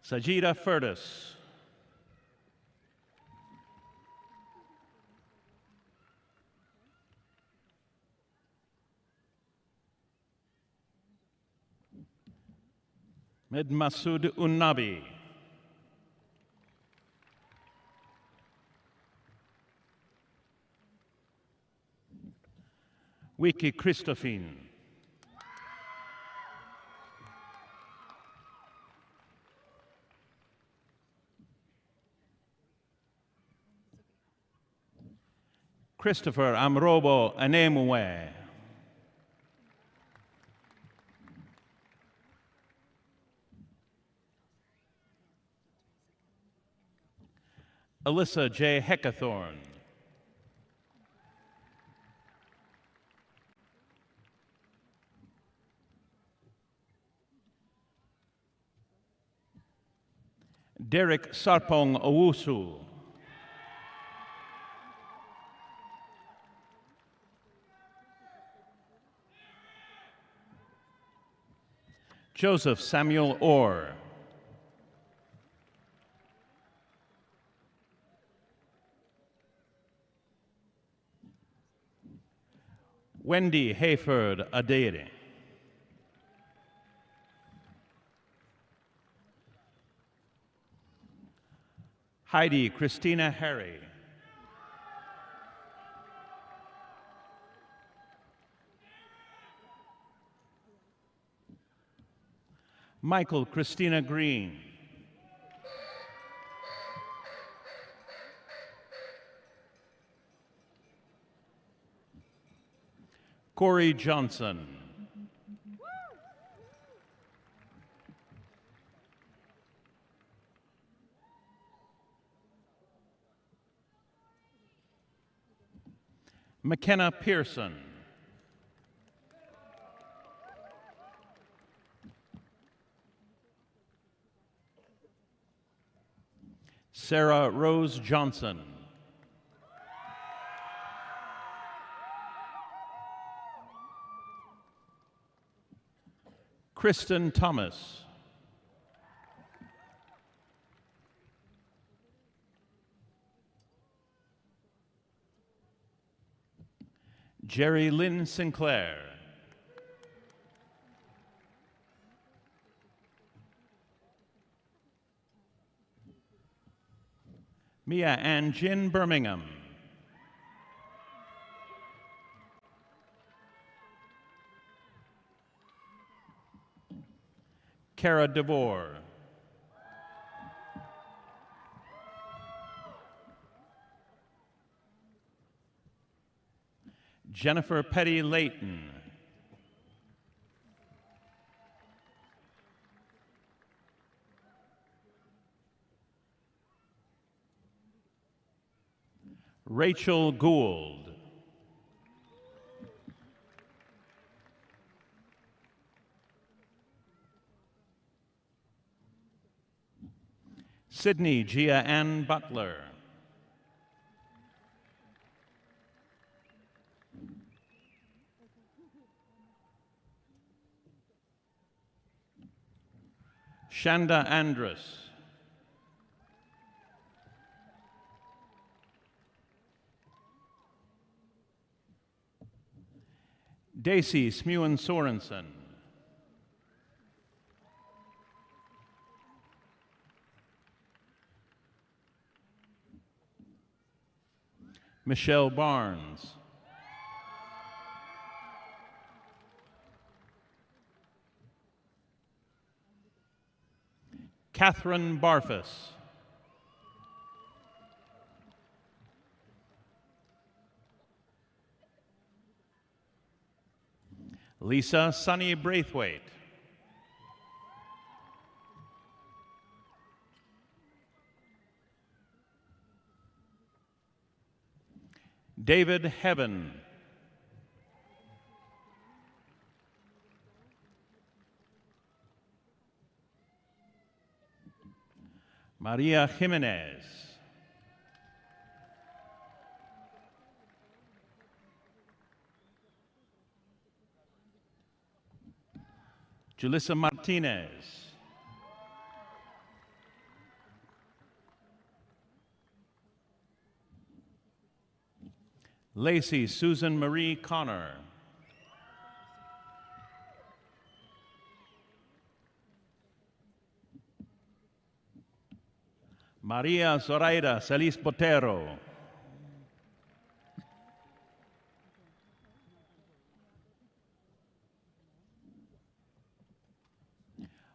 Sajida Furtis. Med Masood Unnabi. Wiki Christophine. Christopher Amrobo Anemue. Alyssa J. Heckathorn. Derek Sarpong Owusu. Joseph Samuel Orr. Wendy Hayford Adere. Heidi Christina Harry. Michael Christina Green. Corey Johnson. McKenna Pearson. Sarah Rose Johnson. Kristen Thomas. Jerry Lynn Sinclair. Mia Ann Jin Birmingham. Kara DeVore. Jennifer Petty Layton. Rachel Gould. Sydney Gia Ann Butler. Shanda Andrus. Daisy Smewen Sorensen. Michelle Barnes. Catherine Barfus. Lisa Sunny Braithwaite. David Heaven. Maria Jimenez. Julissa Martinez. Lacey Susan Marie Connor. Maria Zoraida Celis Botero.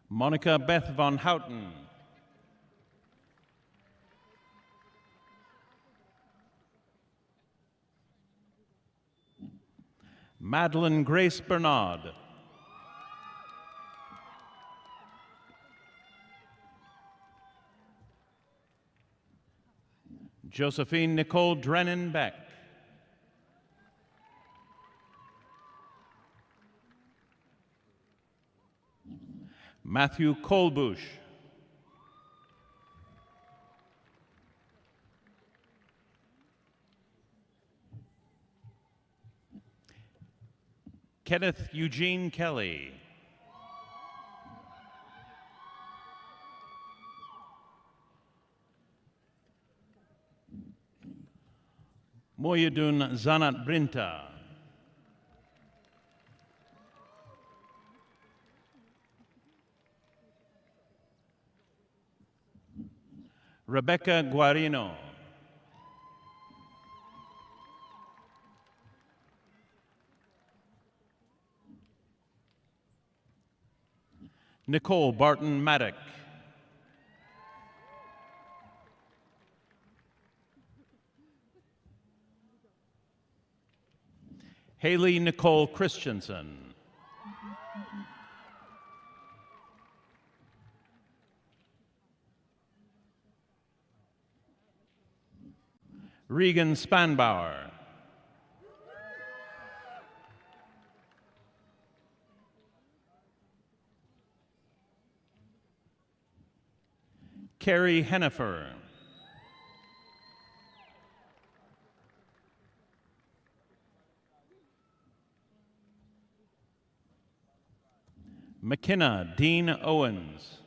Monica Beth von Houten. Madeline Grace Bernard. Josephine Nicole Drennan Beck. Matthew Colbush. Kenneth Eugene Kelly. Moyedun Zanat Brinta. Rebecca Guarino. Nicole Barton Maddock. Haley Nicole Christensen. Regan Spanbauer. Carrie Hennifer. McKenna Dean Owens.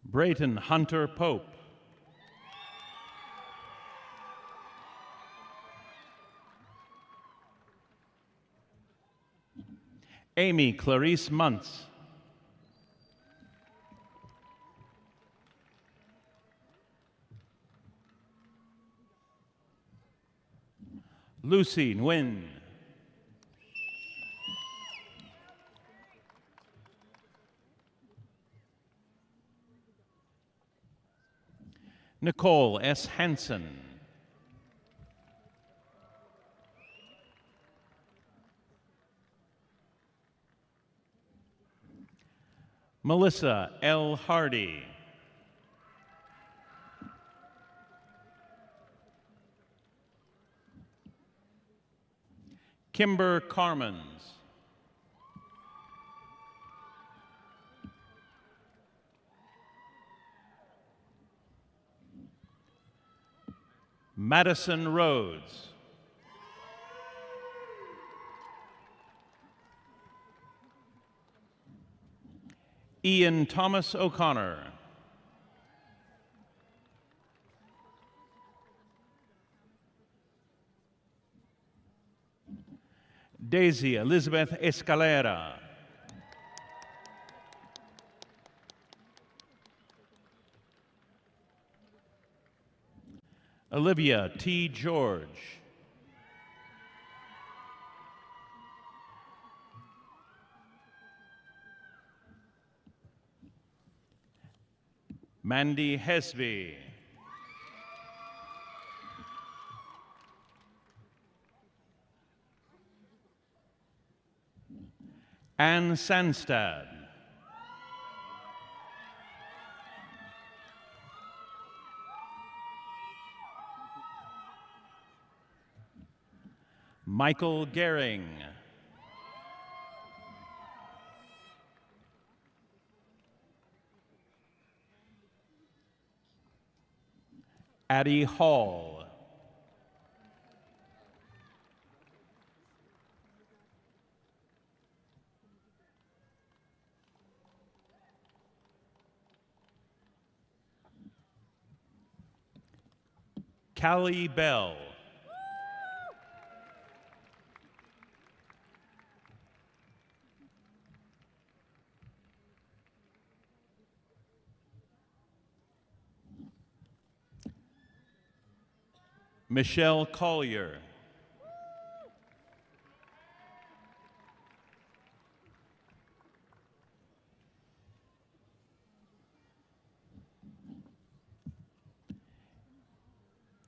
Brayton Hunter Pope. Amy Clarice Muntz. Lucy Nguyen. Nicole S. Hansen. Melissa L. Hardy. Kimber Carmans. Madison Rhodes. Ian Thomas O'Connor. Daisy Elizabeth Escalera. Olivia T. George. Mandy Hesby. Anne Sandstad. Michael Gehring. Addie Hall. Callie Bell. Michelle Collier.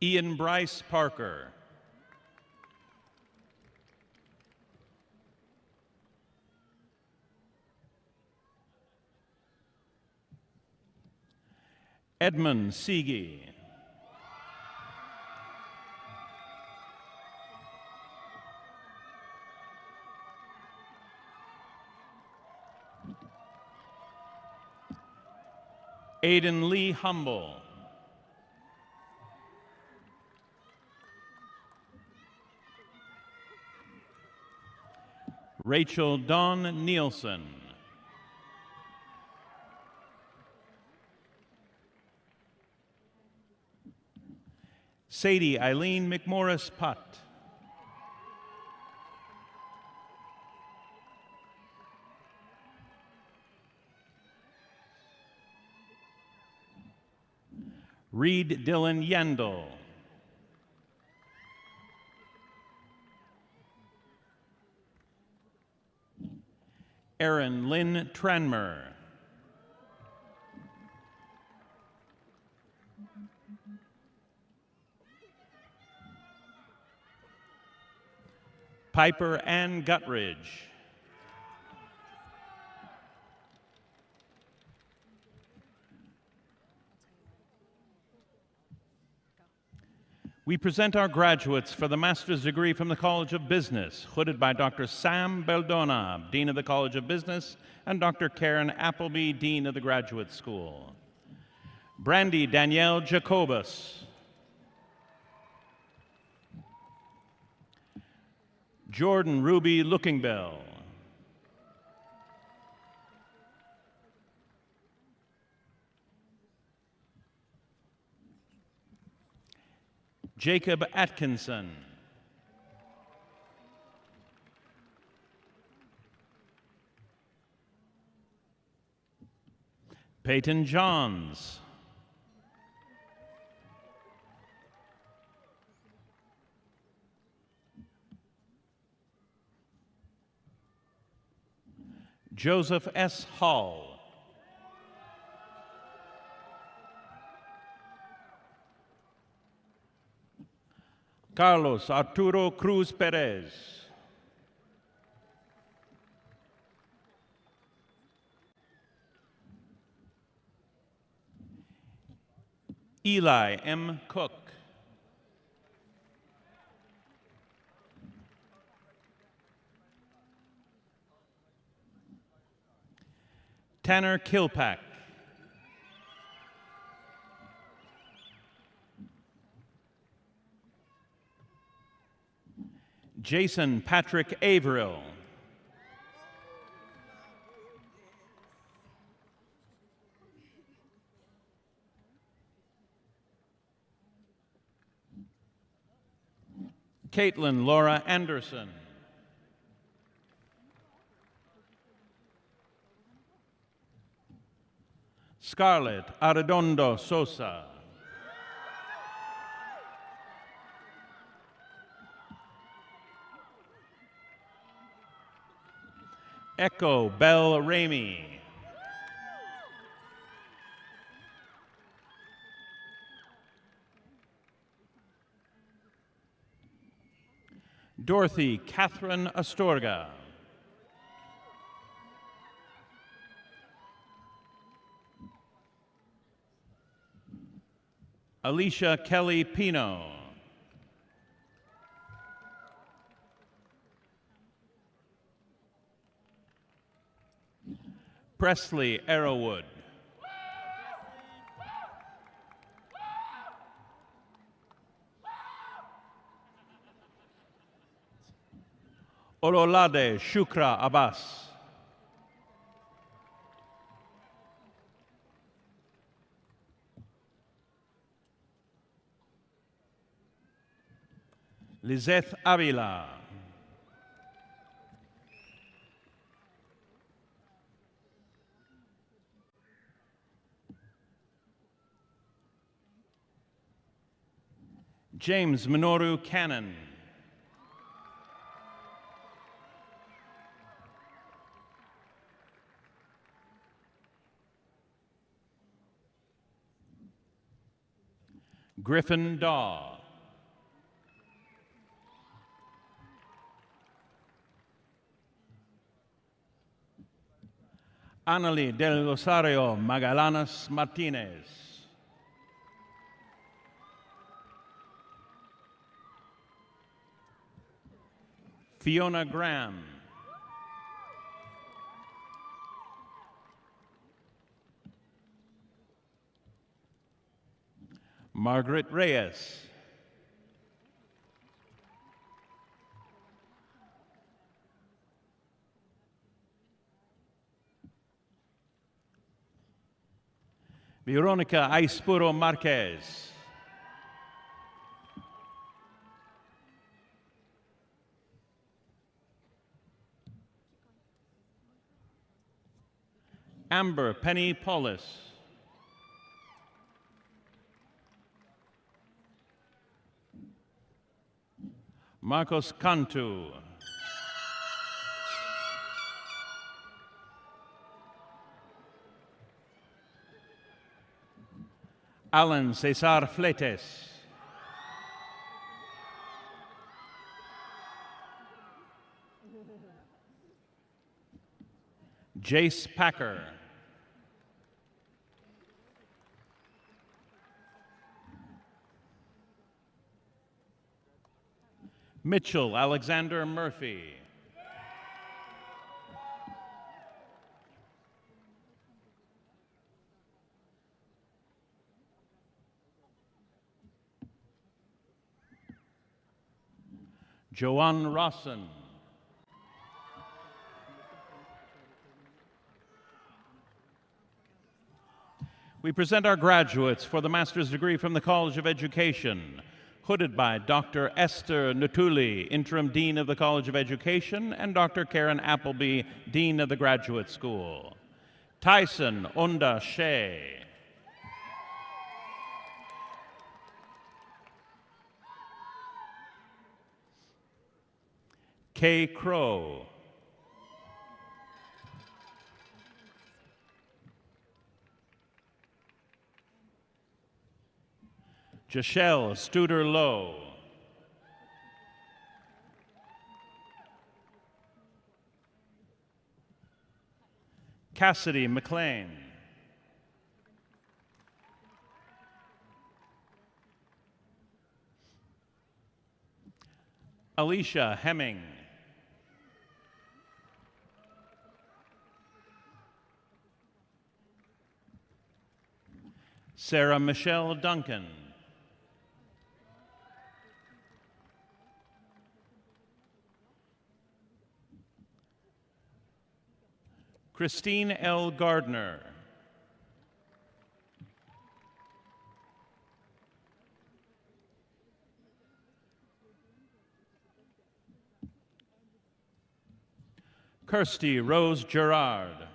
Ian Bryce Parker. Edmund Seege. Aidan Lee Humble. Rachel Dawn Nielsen. Sadie Eileen McMorris Putt. Reed Dylan Yandel. Erin Lynn Tranmer. Piper Ann Guttridge. We present our graduates for the master's degree from the College of Business, hooded by Dr. Sam Beldona, Dean of the College of Business, and Dr. Karen Appleby, Dean of the Graduate School. Brandy Danielle Jacobus. Jordan Ruby Lookingbell. Jacob Atkinson. Peyton Johns. Joseph S. Hall. Carlos Arturo Cruz Perez. Eli M. Cook. Tanner Kilpack. Jason Patrick Averill. Caitlin Laura Anderson. Scarlett Arredondo Sosa. Echo Bell Ramey. Dorothy Catherine Astorga. Alicia Kelly Pino. Presley Arrowwood. Ololade Shukra Abbas. Lizeth Avila. James Minoru Cannon. Griffin Daw. Annalie del Rosario Magallanes Martinez. Fiona Graham. Margaret Reyes. Veronica Aispuro Marquez. Amber Penny Paulus. Marcos Cantu. Alan Cesar Fletes. Jace Packer. Mitchell Alexander Murphy. Joanne Rawson. We present our graduates for the master's degree from the College of Education, hooded by Dr. Esther Natuli, Interim Dean of the College of Education, and Dr. Karen Appleby, Dean of the Graduate School. Tyson Onda Shea. Kay Crow. Jashelle Studer Lowe. Cassidy McLean. Alicia Hemming. Sarah Michelle Duncan. Christine L. Gardner. Kirsty Rose Gerard.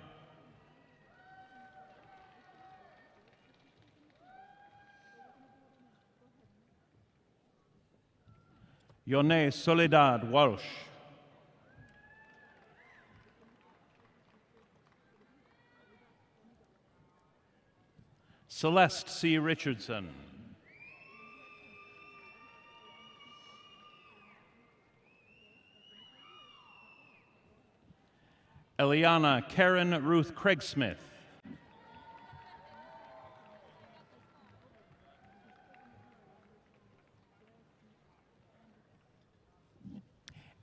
Yone Soledad Walsh. Celeste C. Richardson. Eliana Karen Ruth Craigsmith.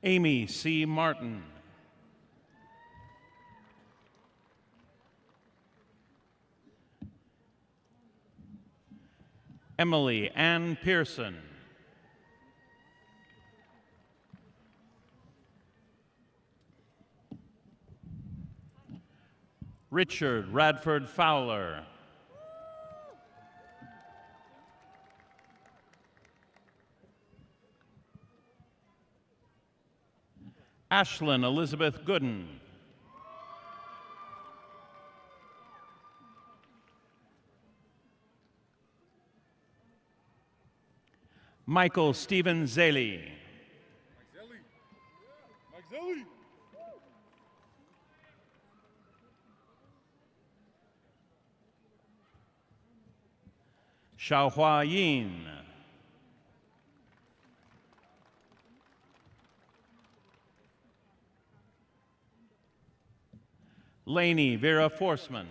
Amy C. Martin. Emily Ann Pearson. Richard Radford Fowler. Ashlyn Elizabeth Gooden. Michael Stephen Zaley. Xiaohua Yin. Lainey Vera Forsman.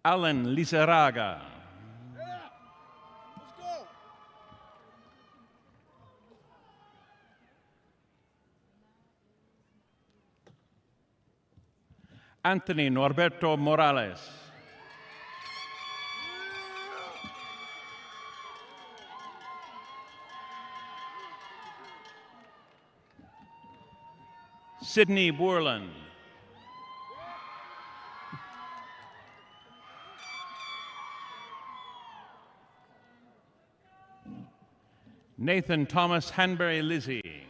Alan Lizarraga. Anthony Norberto Morales. Sydney Bourland. Nathan Thomas Hanbury Lizzie.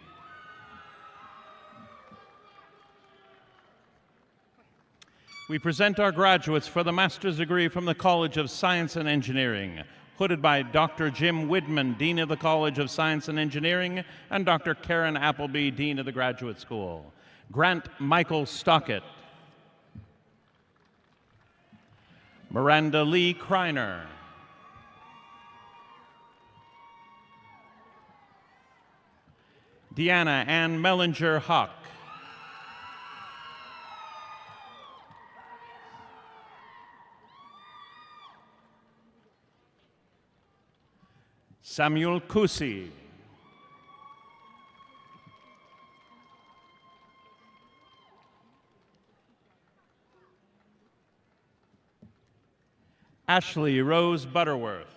We present our graduates for the master's degree from the College of Science and Engineering, hooded by Dr. Jim Widman, Dean of the College of Science and Engineering, and Dr. Karen Appleby, Dean of the Graduate School. Grant Michael Stockett. Miranda Lee Kreiner. Deanna Ann Mellinger Hawk. Samuel Kusi. Ashley Rose Butterworth.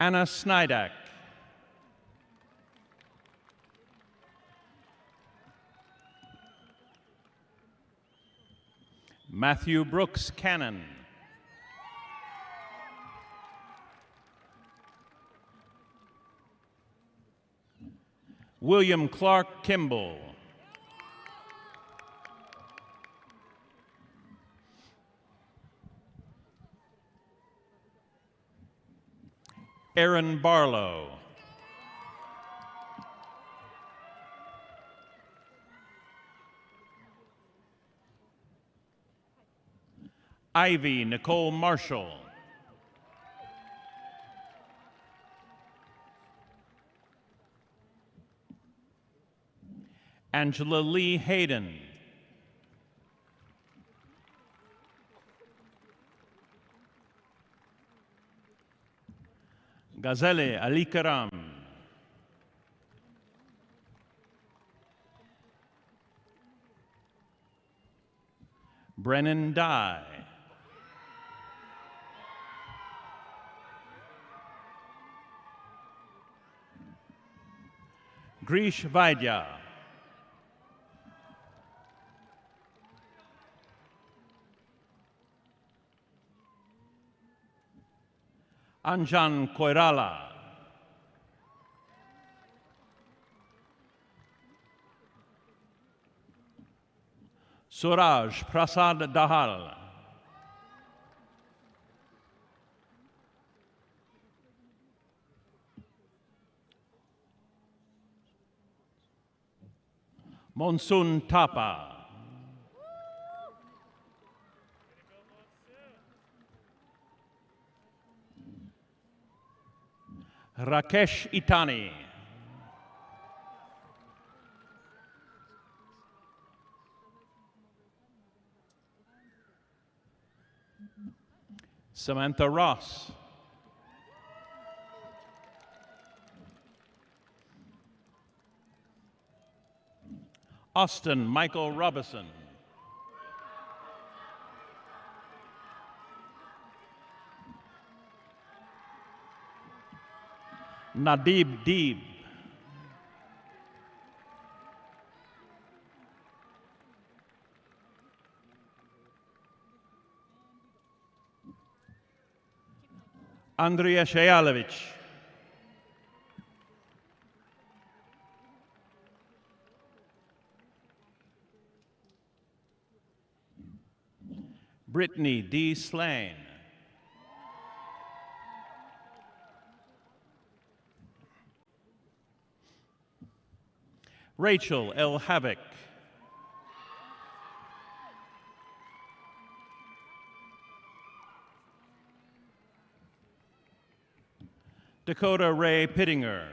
Anna Snydak. Matthew Brooks Cannon. William Clark Kimball. Aaron Barlow. Ivy Nicole Marshall. Angela Lee Hayden. Gazelle Ali Karam. Brennan Dye. Grish Vaidya. Anjan Koirala. Suraj Prasad Dahal. Monsoon Tapa. Rakesh Itani. Samantha Ross. Austin Michael Robison. Nadib Deeb. Andrea Shayalovic. Brittany D. Slane. Rachel L. Havoc. Dakota Ray Pittinger.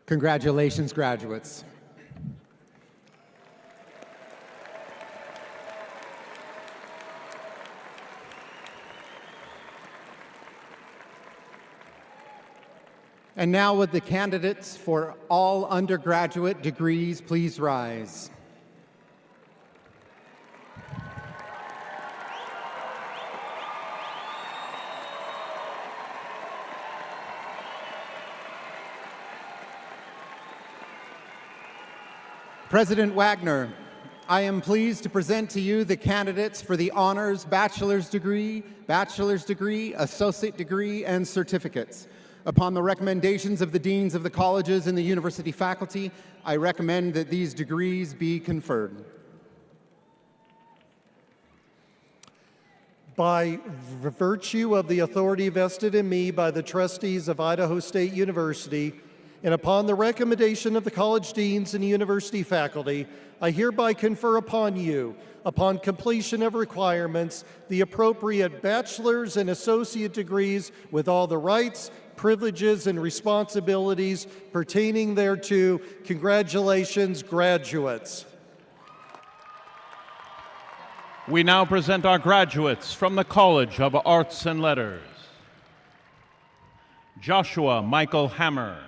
Congratulations, graduates. And now would the candidates for all undergraduate degrees please rise. President Wagner, I am pleased to present to you the candidates for the honors bachelor's degree, associate degree, and certificates. Upon the recommendations of the deans of the colleges and the university faculty, I recommend that these degrees be conferred. By virtue of the authority vested in me by the trustees of Idaho State University, and upon the recommendation of the college deans and university faculty, I hereby confer upon you, upon completion of requirements, the appropriate bachelor's and associate degrees with all the rights, privileges, and responsibilities pertaining thereto. Congratulations, graduates. We now present our graduates from the College of Arts and Letters. Joshua Michael Hammer.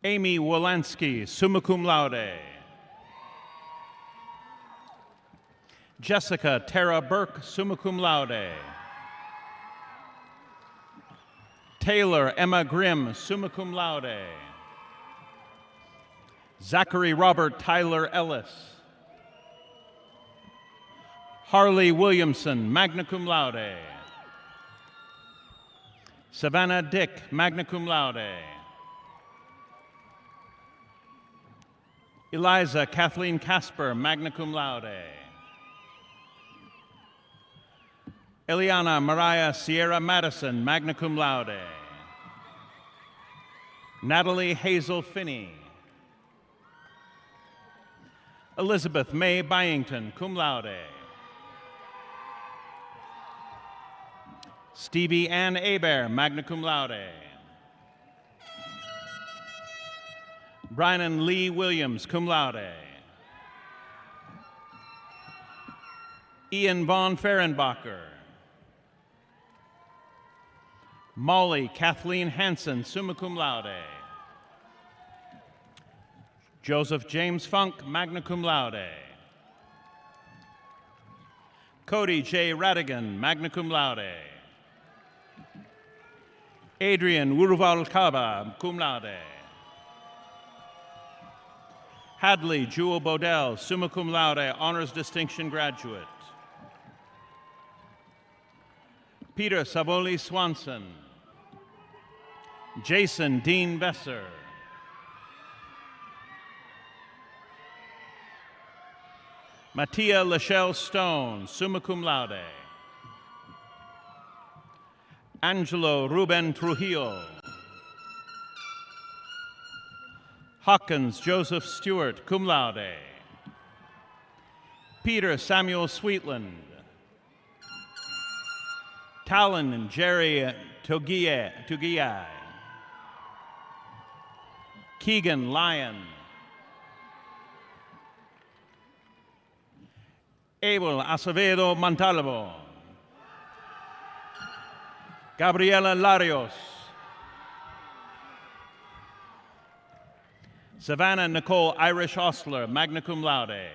Amy Wolanski, summa cum laude. Jessica Tara Burke, summa cum laude. Taylor Emma Grimm, summa cum laude. Zachary Robert Tyler Ellis. Harley Williamson, magna cum laude. Savannah Dick, magna cum laude. Eliza Kathleen Casper, magna cum laude. Eliana Mariah Sierra Madison, magna cum laude. Natalie Hazel Finney. Elizabeth May Byington, cum laude. Stevie Ann Aber, magna cum laude. Brian Lee Williams, cum laude. Ian Von Fehrenbacher. Molly Kathleen Hansen, summa cum laude. Joseph James Funk, magna cum laude. Cody J. Radigan, magna cum laude. Adrian Wuruvalkaba, cum laude. Hadley Jewel Bodell, summa cum laude, honors distinction graduate. Peter Savoli Swanson. Jason Dean Besser. Mattia Lachelle Stone, summa cum laude. Angelo Ruben Trujillo. Hawkins Joseph Stewart, cum laude. Peter Samuel Sweetland. Talon Jerry Tugiai. Keegan Lyon. Abel Acevedo Montalvo. Gabriela Larios. Savannah Nicole Irish Ostler, magna cum laude.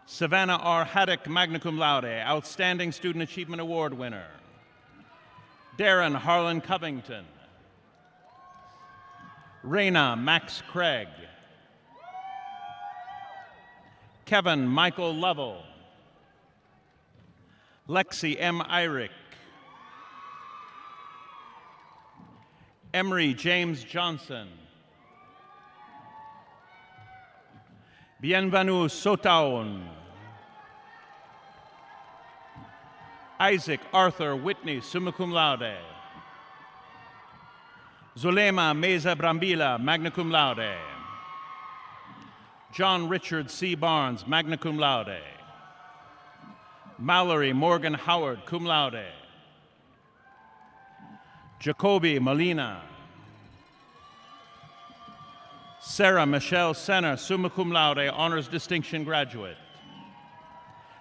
Savannah R. Haddock, magna cum laude, Outstanding Student Achievement Award winner. Darren Harlan Covington. Raina Max Craig. Kevin Michael Lovell. Lexi M. Irick. Emery James Johnson. Bienvenu Sotaon. Isaac Arthur Whitney, summa cum laude. Zulema Meza Brambila, magna cum laude. John Richard C. Barnes, magna cum laude. Mallory Morgan Howard, cum laude. Jacoby Molina. Sarah Michelle Senner, summa cum laude, honors distinction graduate.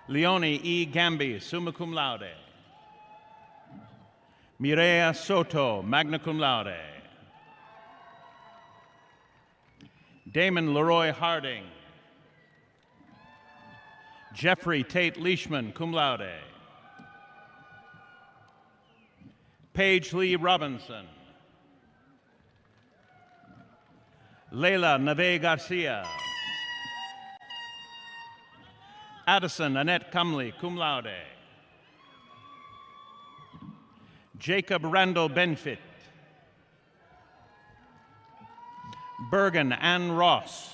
Leonie E. Gambi, summa cum laude. Mireya Soto, magna cum laude. Damon Leroy Harding. Jeffrey Tate Leishman, cum laude. Paige Lee Robinson. Leila Nave Garcia. Addison Annette Cumley, cum laude. Jacob Randall Benfit. Bergen Ann Ross.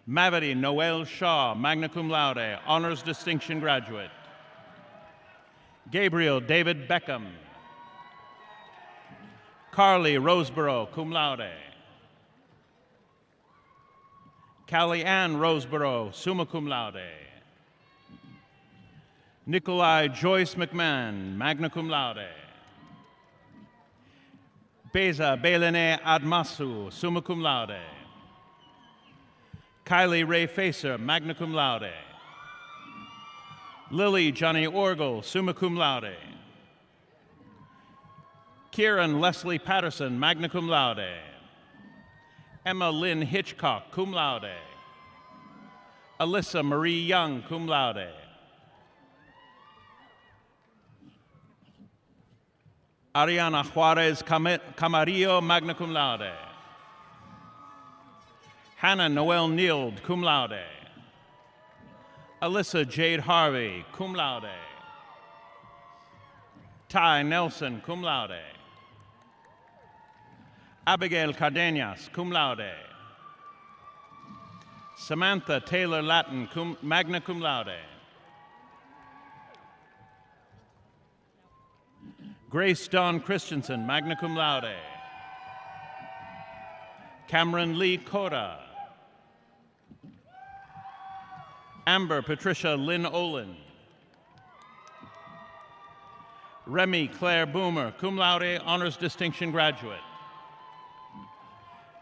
Mavity Noel Shaw, magna cum laude, honors distinction graduate. Gabriel David Beckham. Carly Roseborough, cum laude. Callie Ann Roseborough, summa cum laude. Nikolai Joyce McMahon, magna cum laude. Beza Belene Admasu, summa cum laude. Kylie Ray Facer, magna cum laude. Lily Johnny Orgel, summa cum laude. Kieran Leslie Patterson, magna cum laude. Emma Lynn Hitchcock, cum laude. Alyssa Marie Young, cum laude. Ariana Juarez Camarillo, magna cum laude. Hannah Noel Neild, cum laude. Alyssa Jade Harvey, cum laude. Ty Nelson, cum laude. Abigail Cardenas, cum laude. Samantha Taylor Latin, magna cum laude. Grace Dawn Christensen, magna cum laude. Cameron Lee Coda. Amber Patricia Lynn Olin. Remy Claire Boomer, cum laude, honors distinction graduate.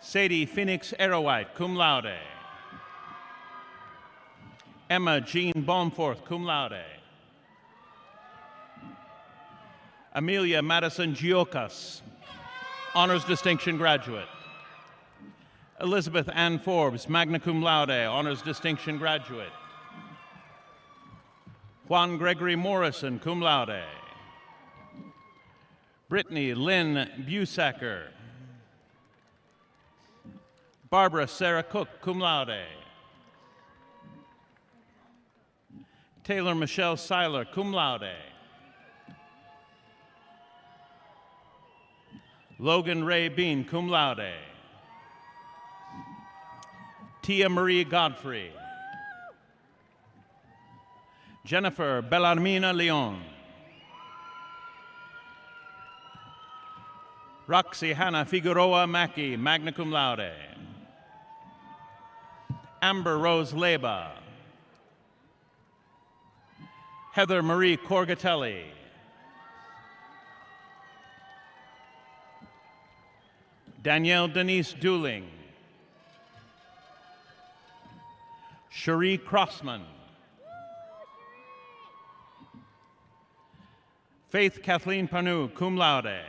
Sadie Phoenix Arrowhite, cum laude. Emma Jean Baumforth, cum laude. Amelia Madison Giocas, honors distinction graduate. Elizabeth Ann Forbes, magna cum laude, honors distinction graduate. Juan Gregory Morrison, cum laude. Brittany Lynn Busacker. Barbara Sarah Cook, cum laude. Taylor Michelle Seiler, cum laude. Logan Ray Bean, cum laude. Tia Marie Godfrey. Jennifer Bellarmina Leon. Roxy Hannah Figueroa Mackey, magna cum laude. Amber Rose Leba. Heather Marie Corgatelli. Danielle Denise Dooling. Cherie Crossman. Faith Kathleen Panu, cum laude.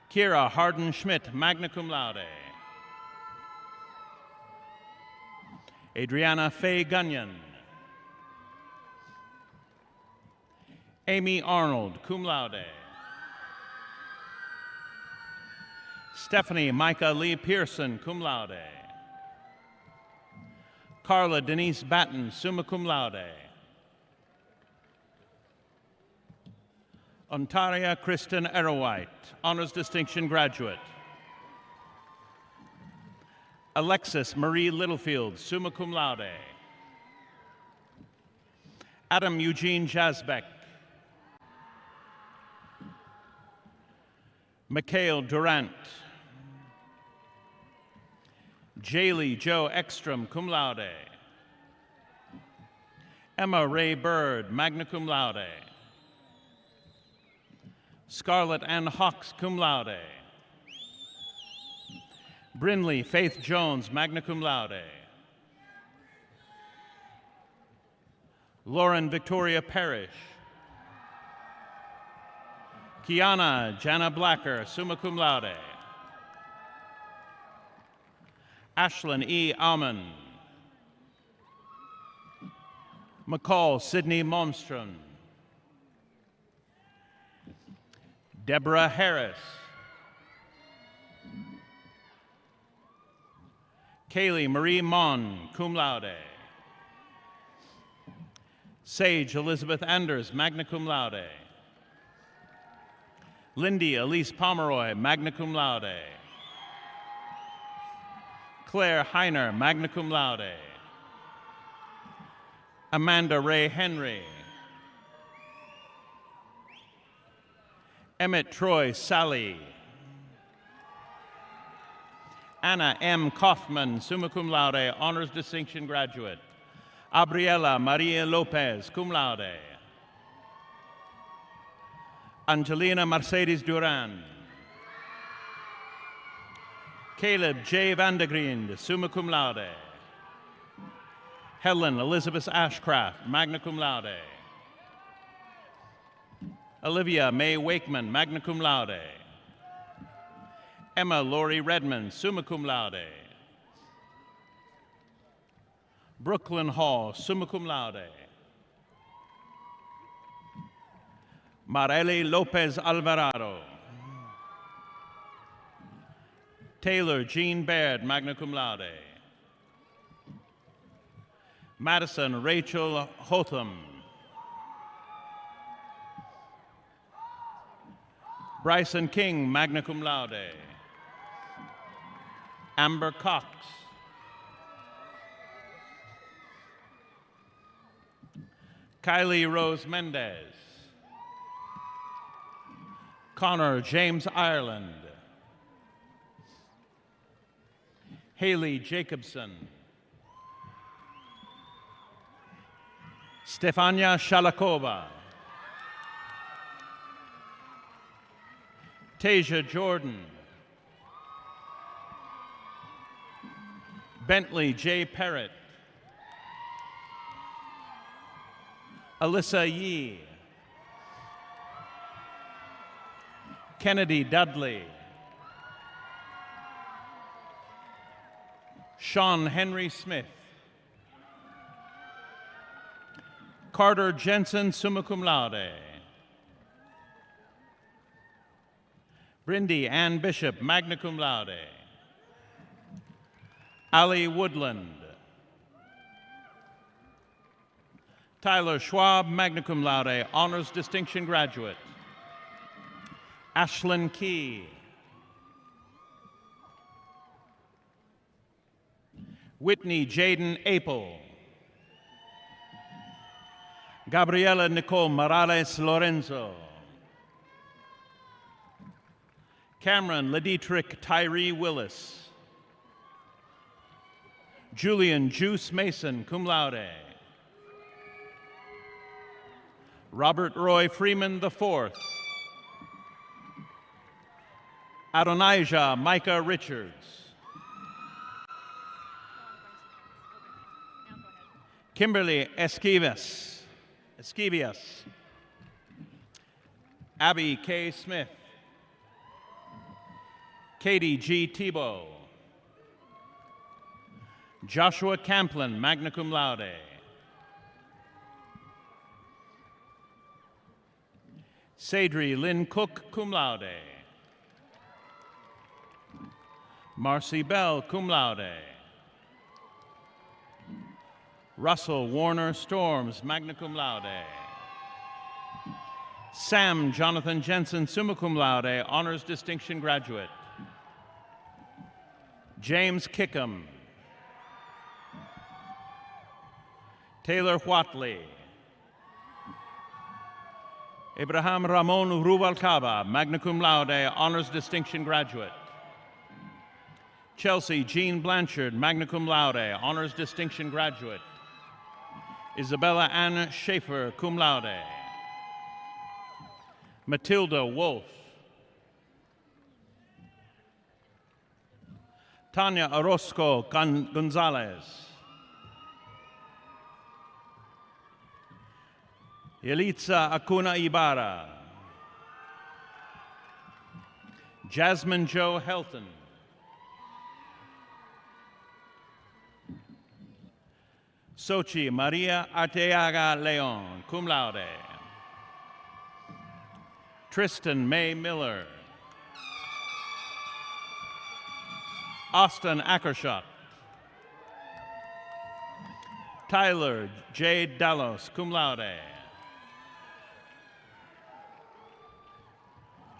Kira Harden Schmidt, magna cum laude. Adriana Faye Gunyon. Amy Arnold, cum laude. Stephanie Micah Lee Pearson, cum laude. Carla Denise Batten, summa cum laude. Ontaria Kristen Arrowhite, honors distinction graduate. Alexis Marie Littlefield, summa cum laude. Adam Eugene Jasbeck. Mikhail Durant. Jaylee Joe Ekstrom, cum laude. Emma Ray Bird, magna cum laude. Scarlett Ann Hawks, cum laude. Brinley Faith Jones, magna cum laude. Lauren Victoria Parrish. Kiana Jana Blacker, summa cum laude. Ashlyn E. Alman. McCall Sidney Malmstrom. Deborah Harris. Kaylee Marie Mon, cum laude. Sage Elizabeth Anders, magna cum laude. Lindy Elise Pomeroy, magna cum laude. Claire Heiner, magna cum laude. Amanda Ray Henry. Emmett Troy Sally. Anna M. Kaufman, summa cum laude, honors distinction graduate. Abriela Maria Lopez, cum laude. Angelina Mercedes Duran. Caleb J. Vandegriend, summa cum laude. Helen Elizabeth Ashcraft, magna cum laude. Olivia Mae Wakeman, magna cum laude. Emma Lori Redmond, summa cum laude. Brooklyn Hall, summa cum laude. Marely Lopez Alvarado. Taylor Jean Baird, magna cum laude. Madison Rachel Hotham. Bryson King, magna cum laude. Amber Cox. Kylie Rose Mendez. Connor James Ireland. Haley Jacobson. Stefania Shalakova. Tasia Jordan. Bentley J. Parrott. Alyssa Yee. Kennedy Dudley. Sean Henry Smith. Carter Jensen, summa cum laude. Brindy Ann Bishop, magna cum laude. Ali Woodland. Tyler Schwab, magna cum laude, honors distinction graduate. Ashlyn Key. Whitney Jaden Apel. Gabriela Nicole Morales Lorenzo. Cameron Ledietrich Tyree Willis. Julian Juice Mason, cum laude. Robert Roy Freeman IV. Adonijah Micah Richards. Kimberly Esquivias. Abby K. Smith. Katie G. Tebow. Joshua Camplin, magna cum laude. Sadri Lynn Cook, cum laude. Marcy Bell, cum laude. Russell Warner Storms, magna cum laude. Sam Jonathan Jensen, summa cum laude, honors distinction graduate. James Kickham. Taylor Whatley. Abraham Ramon Rubalcaba, magna cum laude, honors distinction graduate. Chelsea Jean Blanchard, magna cum laude, honors distinction graduate. Isabella Ann Schaefer, cum laude. Matilda Wolf. Tanya Orozco Gonzalez. Yelitza Acuna Ibarra. Jasmine Jo Helton. Sochi Maria Arteaga Leon, cum laude. Tristan May Miller. Austin Ackershot. Tyler J. Dallos, cum laude.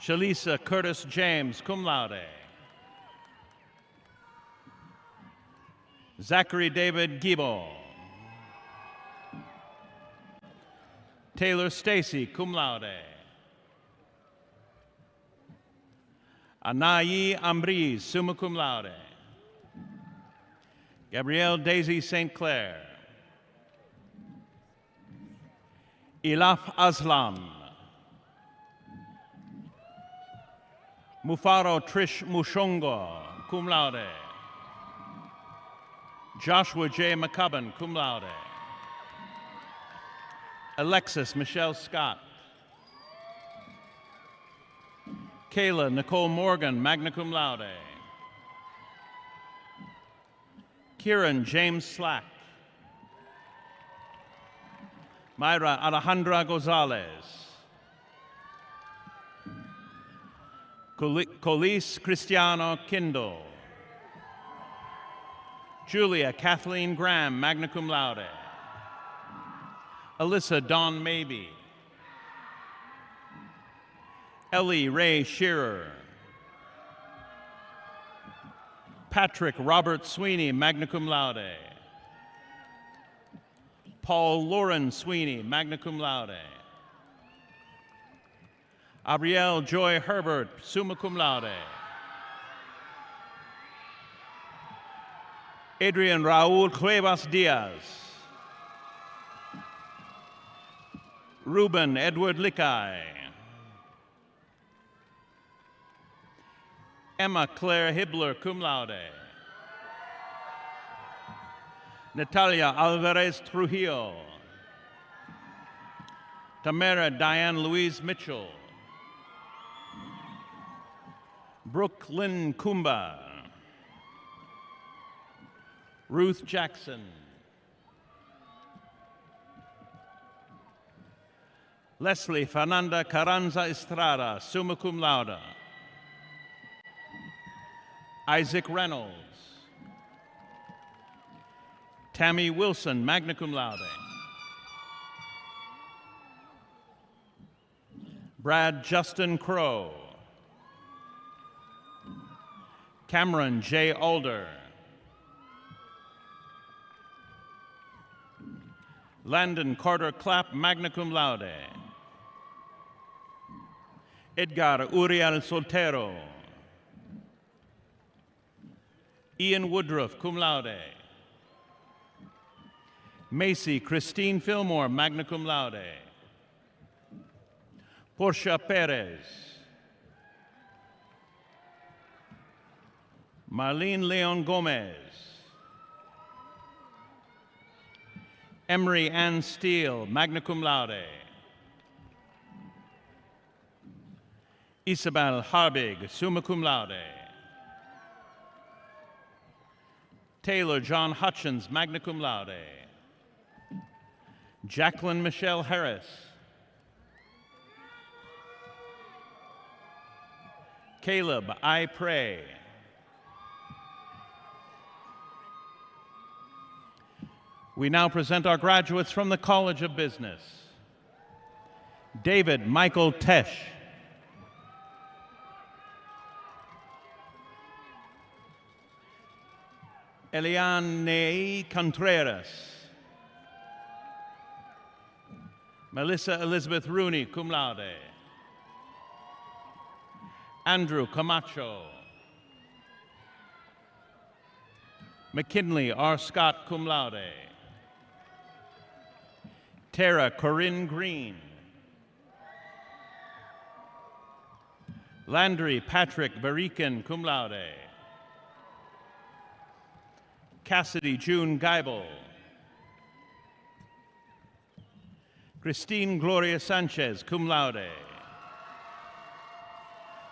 Shalisa Curtis James, cum laude. Zachary David Gibo. Taylor Stacy, cum laude. Anayi Ambriz, summa cum laude. Gabrielle Daisy St. Clair. Ilaf Aslam. Mufaro Trish Mushongo, cum laude. Joshua J. McCubbin, cum laude. Alexis Michelle Scott. Kayla Nicole Morgan, magna cum laude. Kieran James Slack. Myra Alejandra Gonzalez. Colis Cristiano Kindle. Julia Kathleen Graham, magna cum laude. Alyssa Dawn Maybe. Ellie Ray Shearer. Patrick Robert Sweeney, magna cum laude. Paul Lauren Sweeney, magna cum laude. Abrielle Joy Herbert, summa cum laude. Adrian Raul Cuevas Diaz. Ruben Edward Lickay. Emma Claire Hibler, cum laude. Natalia Alvarez Trujillo. Tamara Diane Louise Mitchell. Brooke Lynn Kumba. Ruth Jackson. Leslie Fernanda Carranza Estrada, summa cum laude. Isaac Reynolds. Tammy Wilson, magna cum laude. Brad Justin Crow. Cameron J. Alder. Landon Carter Clapp, magna cum laude. Edgar Uriel Soltero. Ian Woodruff, cum laude. Macy Christine Fillmore, magna cum laude. Portia Perez. Marlene Leon Gomez. Emery Ann Steele, magna cum laude. Isabel Harbig, summa cum laude. Taylor John Hutchins, magna cum laude. Jacqueline Michelle Harris. Caleb I. Pray. We now present our graduates from the College of Business. David Michael Tesh. Eliane Contreras. Melissa Elizabeth Rooney, cum laude. Andrew Camacho. McKinley R. Scott, cum laude. Tara Corinne Green. Landry Patrick Barikin, cum laude. Cassidy June Geibel. Christine Gloria Sanchez, cum laude.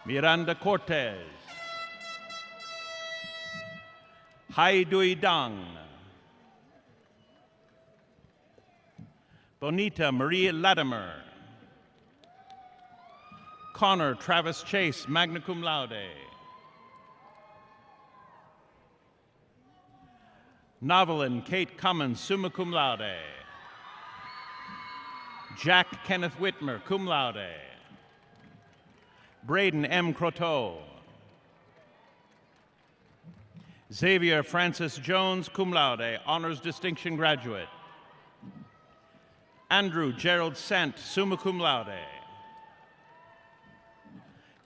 Miranda Cortez. Hai Dui Dang. Bonita Marie Latimer. Connor Travis Chase, magna cum laude. Novelyn Kate Cummins, summa cum laude. Jack Kenneth Whitmer, cum laude. Braden M. Croteau. Xavier Francis Jones, cum laude, honors distinction graduate. Andrew Gerald Sant, summa cum laude.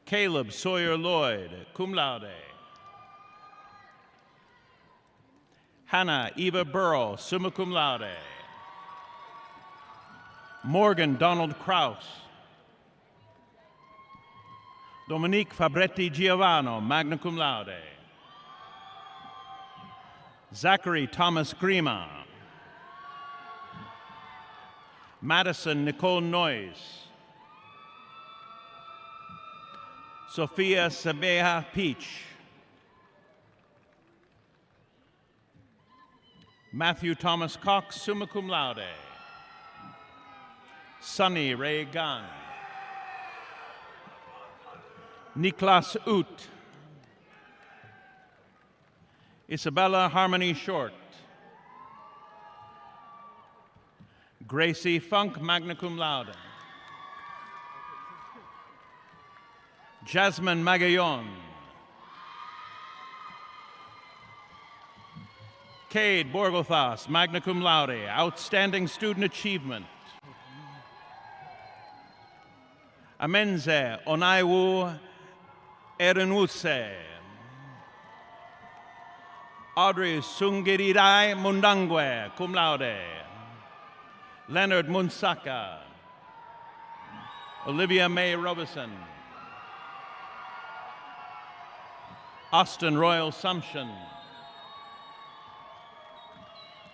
Caleb Sawyer Lloyd, cum laude. Hannah Eva Burrow, summa cum laude. Morgan Donald Kraus. Dominique Fabretti Giovanno, magna cum laude. Zachary Thomas Grima. Madison Nicole Noyes. Sophia Sabeha Peach. Matthew Thomas Cox, summa cum laude. Sunny Ray Gunn. Niklas Ut. Isabella Harmony Short. Gracie Funk, magna cum laude. Jasmine Magallon. Cade Borgothas, magna cum laude, outstanding student achievement. Amenze Onaiwu Erenwuse. Audrey Sungirirai Mundangwe, cum laude. Leonard Munsaka. Olivia May Robeson. Austin Royal Sumption.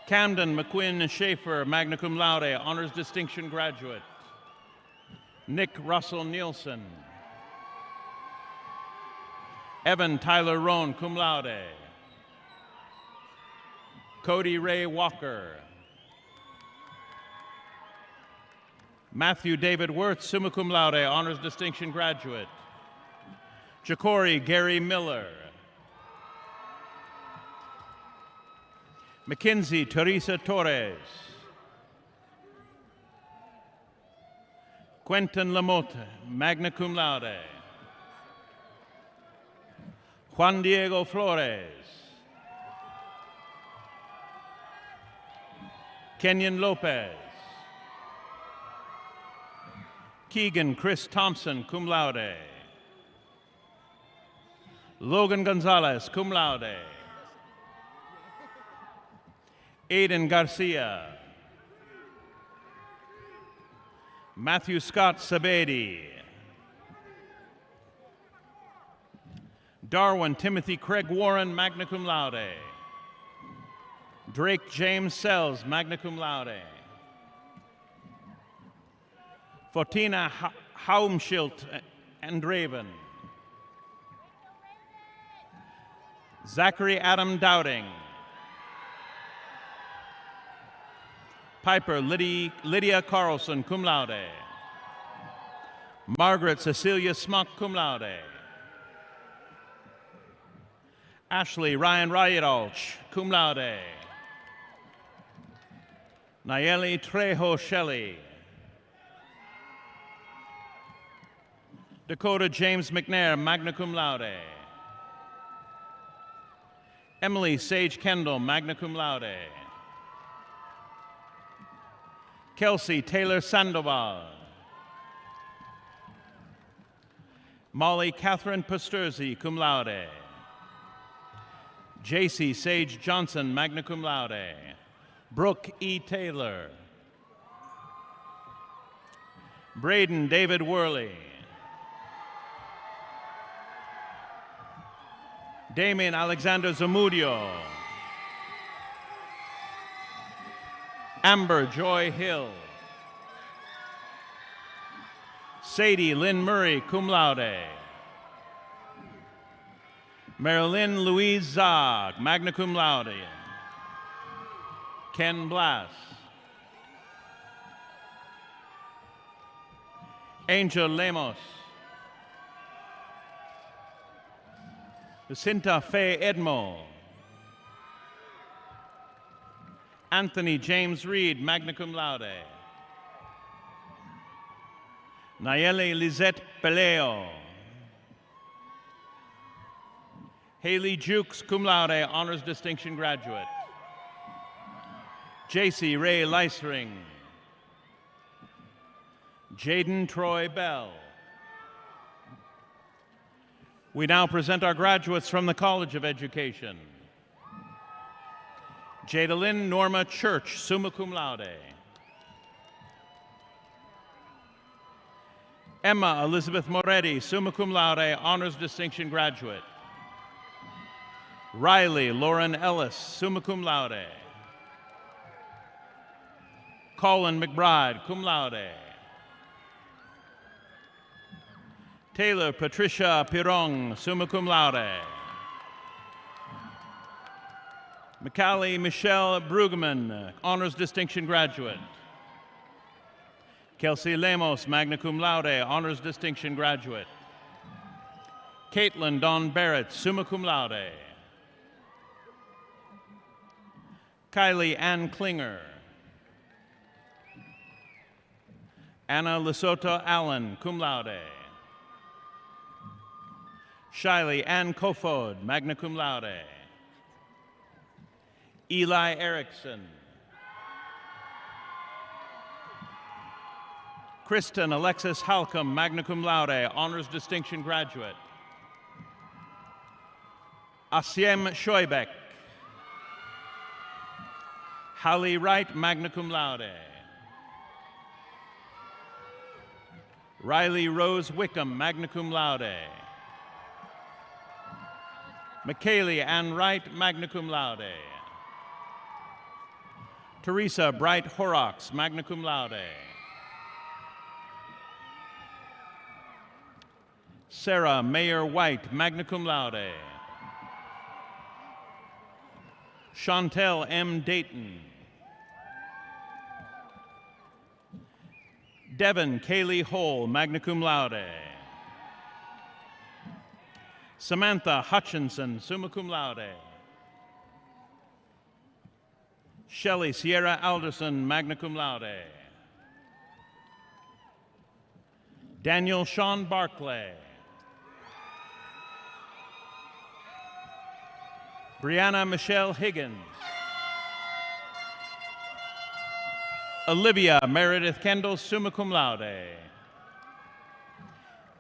Camden McQuinn Schaefer, magna cum laude, honors distinction graduate. Nick Russell Nielsen. Evan Tyler Rohn, cum laude. Cody Ray Walker. Matthew David Wirth, summa cum laude, honors distinction graduate. Ja'Cory Gary Miller. Mackenzie Teresa Torres. Quentin Lamotte, magna cum laude. Juan Diego Flores. Kenyon Lopez. Keegan Chris Thompson, cum laude. Logan Gonzalez, cum laude. Aiden Garcia. Matthew Scott Sabedi. Darwin Timothy Craig Warren, magna cum laude. Drake James Sells, magna cum laude. Fortina Haumschild and Raven. Zachary Adam Dowding. Piper Lydia Carlson, cum laude. Margaret Cecilia Smock, cum laude. Ashley Ryan Rayadolch, cum laude. Nayeli Trejo Shelley. Dakota James McNair, magna cum laude. Emily Sage Kendall, magna cum laude. Kelsey Taylor Sandoval. Molly Catherine Pasterzi, cum laude. JC Sage Johnson, magna cum laude. Brooke E. Taylor. Braden David Worley. Damien Alexander Zamudio. Amber Joy Hill. Sadie Lynn Murray, cum laude. Marilyn Louise Zog, magna cum laude. Ken Blass. Angel Lemos. Jacinta Faye Edmo. Anthony James Reed, magna cum laude. Nayeli Lizette Peleo. Haley Jukes, cum laude, honors distinction graduate. JC Ray Leisring. Jaden Troy Bell. We now present our graduates from the College of Education. Jadalyn Norma Church, summa cum laude. Emma Elizabeth Moretti, summa cum laude, honors distinction graduate. Riley Lauren Ellis, summa cum laude. Colin McBride, cum laude. Taylor Patricia Pirong, summa cum laude. McCallie Michelle Brueggemann, honors distinction graduate. Kelsey Lemos, magna cum laude, honors distinction graduate. Caitlin Dawn Barrett, summa cum laude. Kylie Ann Klinger. Anna Lesotho Allen, cum laude. Shiley Ann Kofod, magna cum laude. Eli Erickson. Kristen Alexis Halcom, magna cum laude, honors distinction graduate. Asiem Schoebeck. Hallie Wright, magna cum laude. Riley Rose Wickham, magna cum laude. McKaylee Ann Wright, magna cum laude. Teresa Bright Horrocks, magna cum laude. Sarah Mayer White, magna cum laude. Chantel M. Dayton. Devin Kaylee Hole, magna cum laude. Samantha Hutchinson, summa cum laude. Shelley Sierra Alderson, magna cum laude. Daniel Sean Barclay. Brianna Michelle Higgins. Olivia Meredith Kendall, summa cum laude.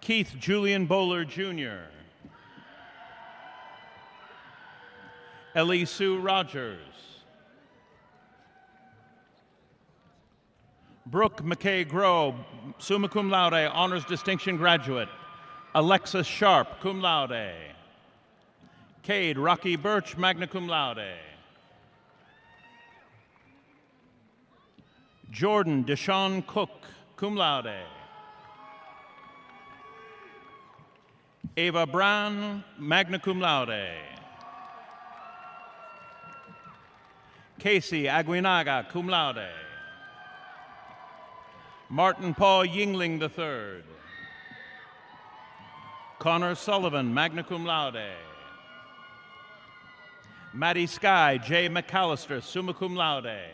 Keith Julian Bowler, Jr. Ellie Sue Rogers. Brooke McKay Grove, summa cum laude, honors distinction graduate. Alexis Sharp, cum laude. Cade Rocky Birch, magna cum laude. Jordan Deshaun Cook, cum laude. Ava Brown, magna cum laude. Casey Aguinaga, cum laude. Martin Paul Yingling III. Connor Sullivan, magna cum laude. Maddie Sky J. McAllister, summa cum laude.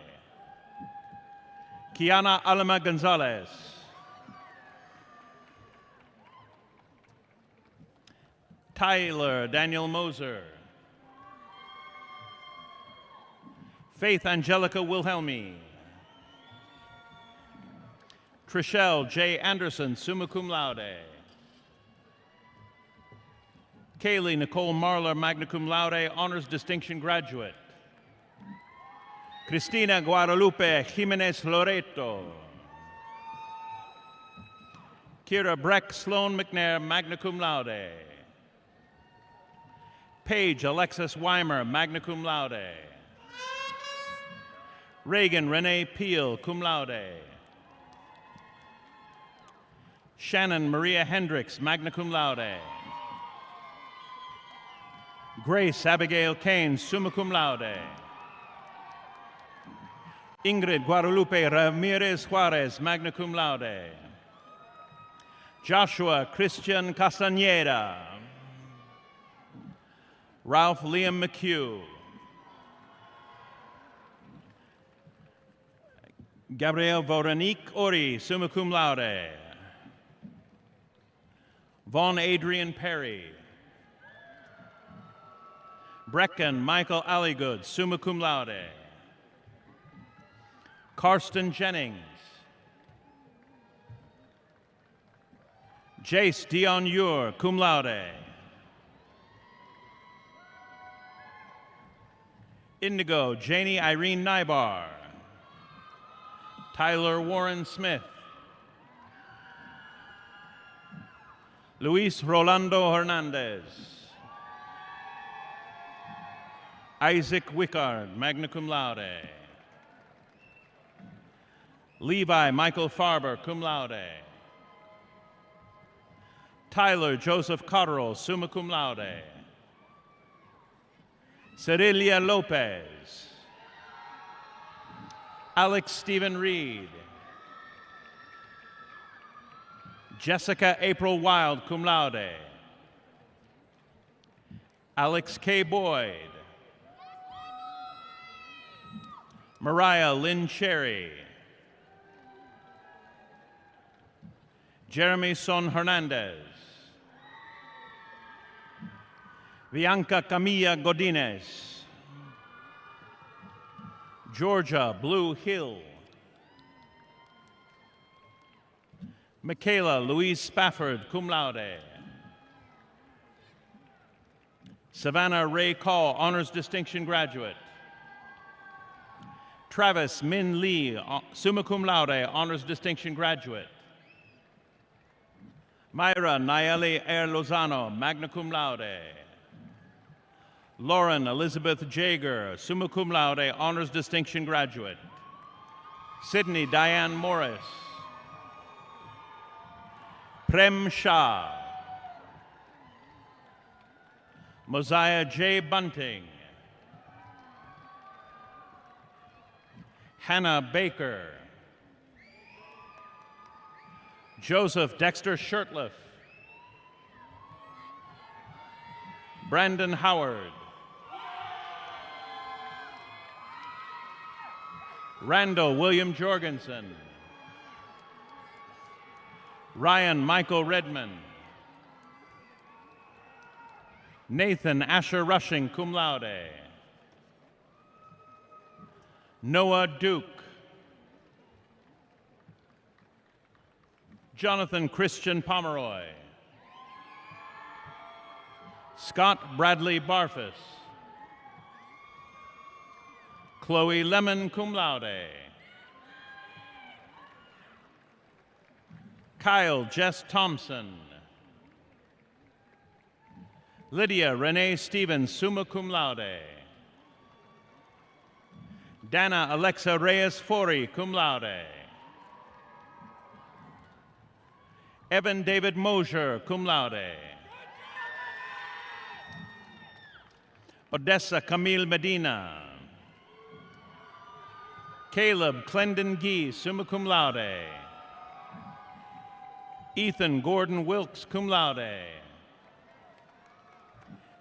Kiana Alama Gonzalez. Tyler Daniel Moser. Faith Angelica Wilhelmi. Trishelle J. Anderson, summa cum laude. Kaylee Nicole Marler, magna cum laude, honors distinction graduate. Cristina Guadalupe Jimenez Loreto. Kira Breck Sloan McNair, magna cum laude. Paige Alexis Weimer, magna cum laude. Reagan Renee Peel, cum laude. Shannon Maria Hendricks, magna cum laude. Grace Abigail Kane, summa cum laude. Ingrid Guadalupe Ramirez Juarez, magna cum laude. Joshua Christian Castañeda. Ralph Liam McHugh. Gabrielle Veronique Ori, summa cum laude. Vaughn Adrian Perry. Brecken Michael Alligood, summa cum laude. Karsten Jennings. Jace Dion Ure, cum laude. Indigo Janie Irene Nybar. Tyler Warren Smith. Luis Rolando Hernandez. Isaac Wickard, magna cum laude. Levi Michael Farber, cum laude. Tyler Joseph Cotterill, summa cum laude. Cerilia Lopez. Alex Stephen Reed. Jessica April Wild, cum laude. Alex K. Boyd. Mariah Lynn Cherry. Jeremy Son Hernandez. Bianca Camilla Godinez. Georgia Blue Hill. Michaela Louise Spafford, cum laude. Savannah Ray Call, honors distinction graduate. Travis Min Lee, summa cum laude, honors distinction graduate. Myra Nayeli Air Lozano, magna cum laude. Lauren Elizabeth Jager, summa cum laude, honors distinction graduate. Sydney Diane Morris. Prem Shah. Mosiah J. Bunting. Hannah Baker. Joseph Dexter Shurtleff. Brandon Howard. Randall William Jorgensen. Ryan Michael Redmond. Nathan Asher Rushing, cum laude. Noah Duke. Jonathan Christian Pomeroy. Scott Bradley Barfus. Chloe Lemon, cum laude. Kyle Jess Thompson. Lydia Renee Stevens, summa cum laude. Dana Alexa Reyes Fori, cum laude. Evan David Mosier, cum laude. Odessa Camille Medina. Caleb Clendon Gee, summa cum laude. Ethan Gordon Wilkes, cum laude.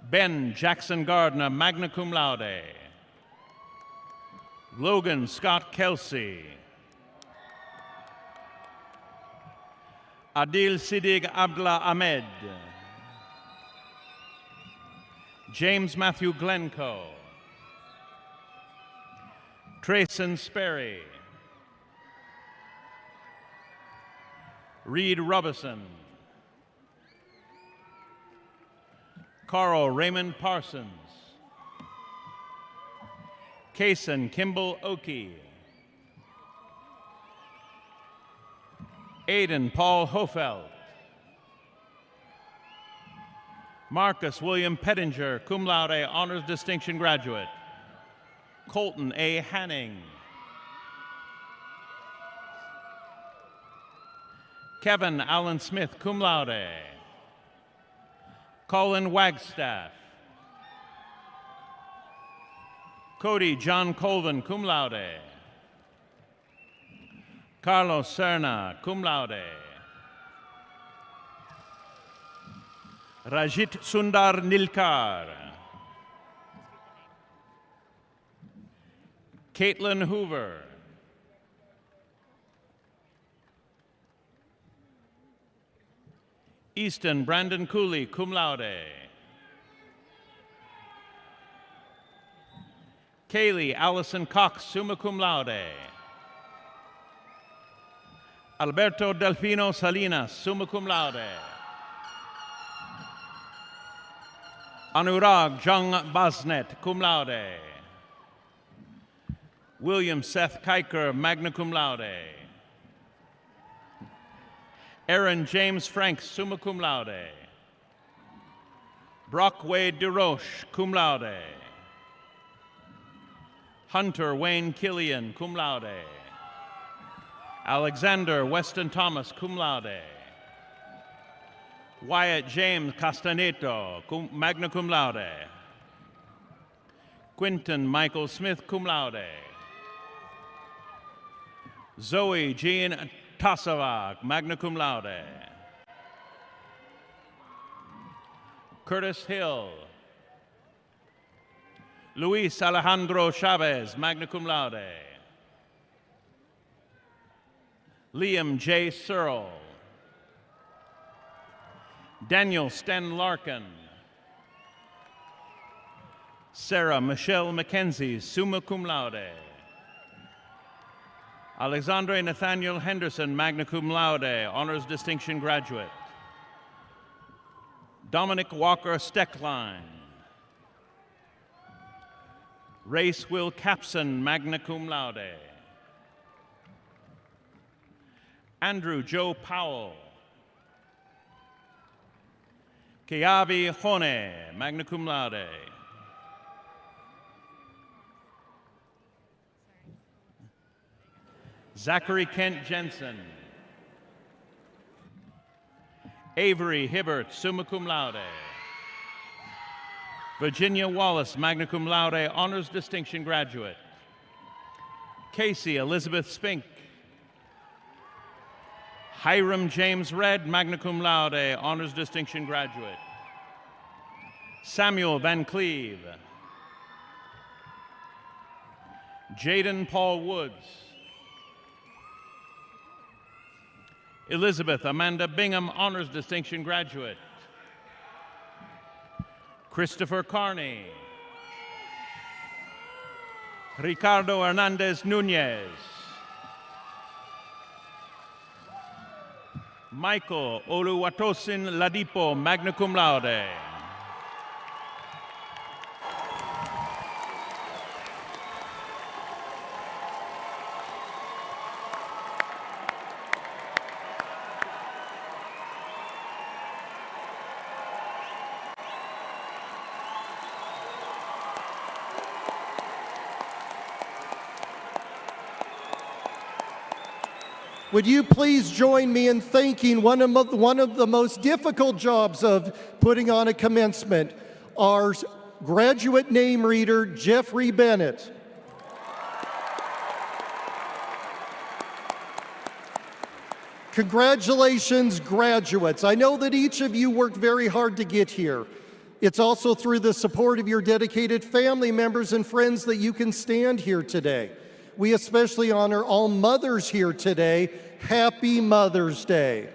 Ben Jackson Gardner, magna cum laude. Logan Scott Kelsey. Adil Siddiq Abdullah Ahmed. James Matthew Glencoe. Trayson Sperry. Reed Robison. Carl Raymond Parsons. Kaysen Kimball Oki. Aiden Paul Hofeld. Marcus William Pettinger, cum laude, honors distinction graduate. Colton A. Hanning. Kevin Allen Smith, cum laude. Colin Wagstaff. Cody John Colvin, cum laude. Carlos Serna, cum laude. Rajit Sundar Nilkar. Caitlin Hoover. Easton Brandon Cooley, cum laude. Kaylee Allison Cox, summa cum laude. Alberto Delfino Salinas, summa cum laude. Anurag Jung Basnet, cum laude. William Seth Kiker, magna cum laude. Aaron James Franks, summa cum laude. Brock Wade DeRoche, cum laude. Hunter Wayne Killian, cum laude. Alexander Weston Thomas, cum laude. Wyatt James Castaneto, magna cum laude. Quinton Michael Smith, cum laude. Zoe Jean Tasavac, magna cum laude. Curtis Hill. Luis Alejandro Chavez, magna cum laude. Liam J. Searle. Daniel Sten Larkin. Sarah Michelle McKenzie, summa cum laude. Alexandre Nathaniel Henderson, magna cum laude, honors distinction graduate. Dominic Walker Steckline. Race Will Capson, magna cum laude. Andrew Joe Powell. Keavi Hone, magna cum laude. Zachary Kent Jensen. Avery Hibbert, summa cum laude. Virginia Wallace, magna cum laude, honors distinction graduate. Casey Elizabeth Spink. Hiram James Red, magna cum laude, honors distinction graduate. Samuel Van Cleve. Jaden Paul Woods. Elizabeth Amanda Bingham, honors distinction graduate. Christopher Carney. Ricardo Hernandez Nunez. Michael Oluwatosin Ladipo, magna cum laude. Would you please join me in thanking one of the most difficult jobs of putting on a commencement, our graduate name reader Jeffrey Bennett. Congratulations, graduates. I know that each of you worked very hard to get here. It's also through the support of your dedicated family members and friends that you can stand here today. We especially honor all mothers here today. Happy Mother's Day.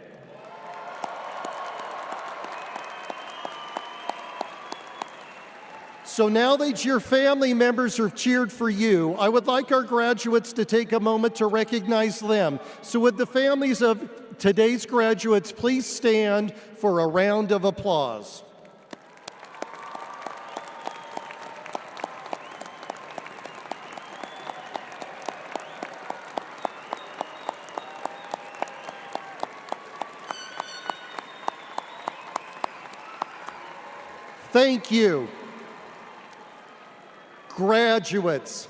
So now that your family members have cheered for you, I would like our graduates to take a moment to recognize them. So would the families of today's graduates please stand for a round of applause. Thank you. Graduates,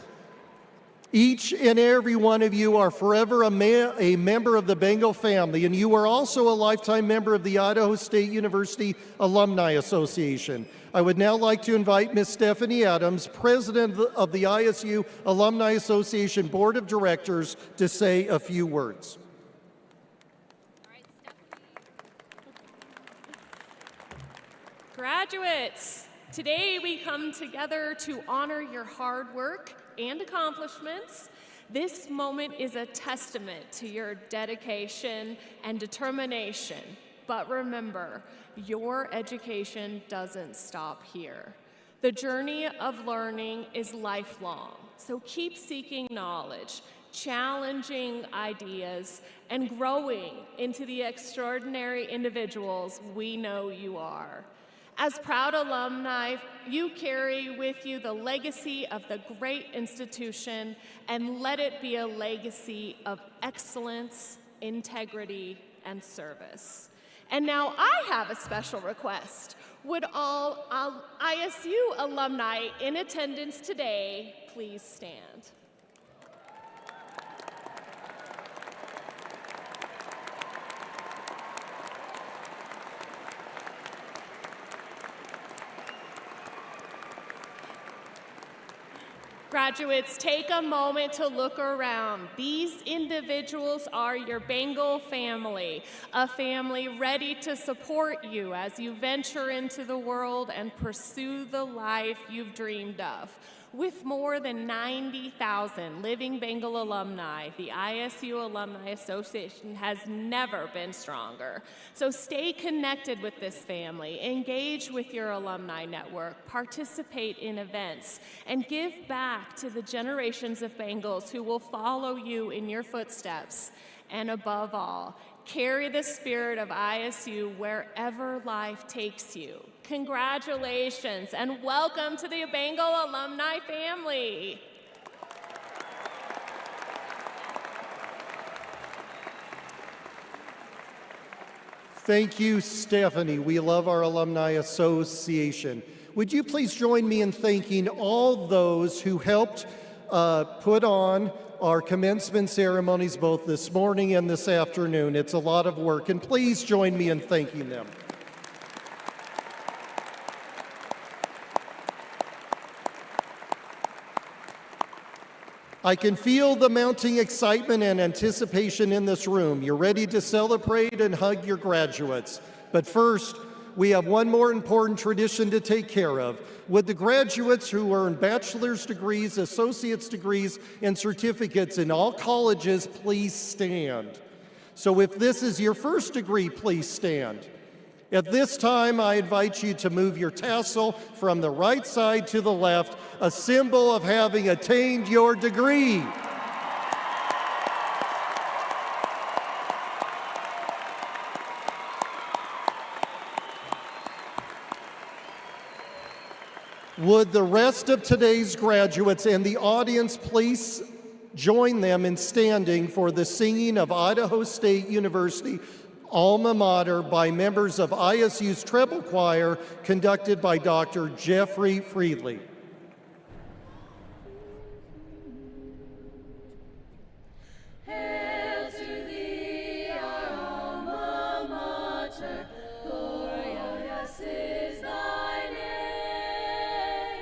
each and every one of you are forever a member of the Bengal family, and you are also a lifetime member of the Idaho State University Alumni Association. I would now like to invite Ms. Stephanie Adams, President of the ISU Alumni Association Board of Directors, to say a few words. Graduates, today we come together to honor your hard work and accomplishments. This moment is a testament to your dedication and determination. But remember, your education doesn't stop here. The journey of learning is lifelong, so keep seeking knowledge, challenging ideas, and growing into the extraordinary individuals we know you are. As proud alumni, you carry with you the legacy of the great institution, and let it be a legacy of excellence, integrity, and service. And now I have a special request. Would all ISU alumni in attendance today please stand? Graduates, take a moment to look around. These individuals are your Bengal family, a family ready to support you as you venture into the world and pursue the life you've dreamed of. With more than 90,000 living Bengal alumni, the ISU Alumni Association has never been stronger. So stay connected with this family, engage with your alumni network, participate in events, and give back to the generations of Bengals who will follow you in your footsteps. And above all, carry the spirit of ISU wherever life takes you. Congratulations and welcome to the Bengal alumni family. Thank you, Stephanie. We love our Alumni Association. Would you please join me in thanking all those who helped put on our commencement ceremonies both this morning and this afternoon. It's a lot of work, and please join me in thanking them. I can feel the mounting excitement and anticipation in this room. You're ready to celebrate and hug your graduates. But first, we have one more important tradition to take care of. Would the graduates who earn bachelor's degrees, associate's degrees, and certificates in all colleges please stand? So if this is your first degree, please stand. At this time, I invite you to move your tassel from the right side to the left, a symbol of having attained your degree. Would the rest of today's graduates and the audience please join them in standing for the singing of Idaho State University alma mater by members of ISU's treble choir, conducted by Dr. Jeffrey Friedley. Hail to thee, our alma mater, glorious is thy name.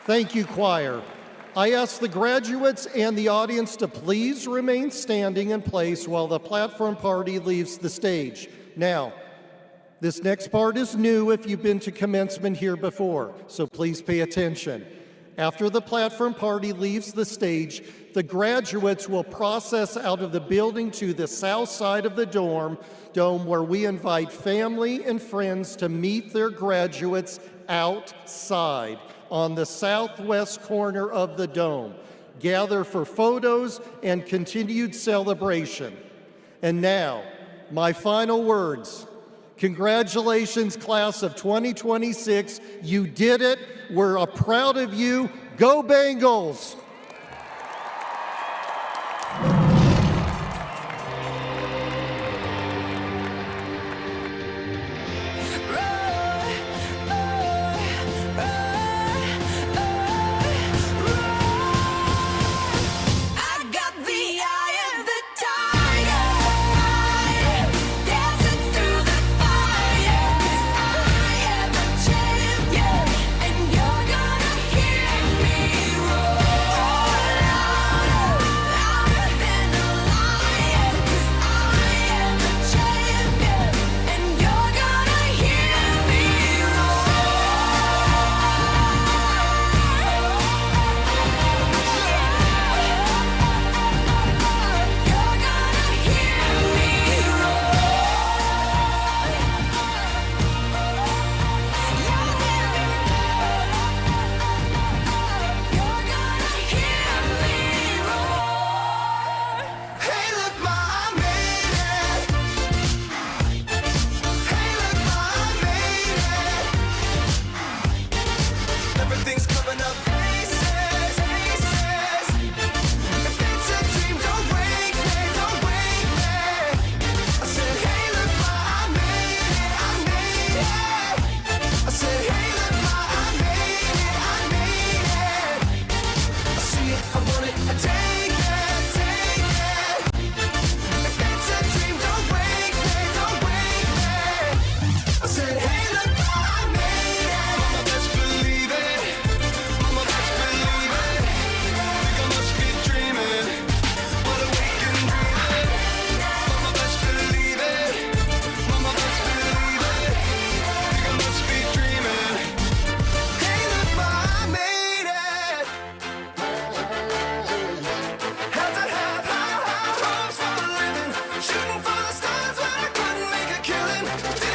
Thank you, choir. I ask the graduates and the audience to please remain standing in place while the platform party leaves the stage. Now, this next part is new if you've been to commencement here before, so please pay attention. After the platform party leaves the stage, the graduates will process out of the building to the south side of the dome where we invite family and friends to meet their graduates outside on the southwest corner of the dome. Gather for photos and continued celebration. And now, my final words. Congratulations, class of 2026. You did it. We're proud of you. Go Bengals!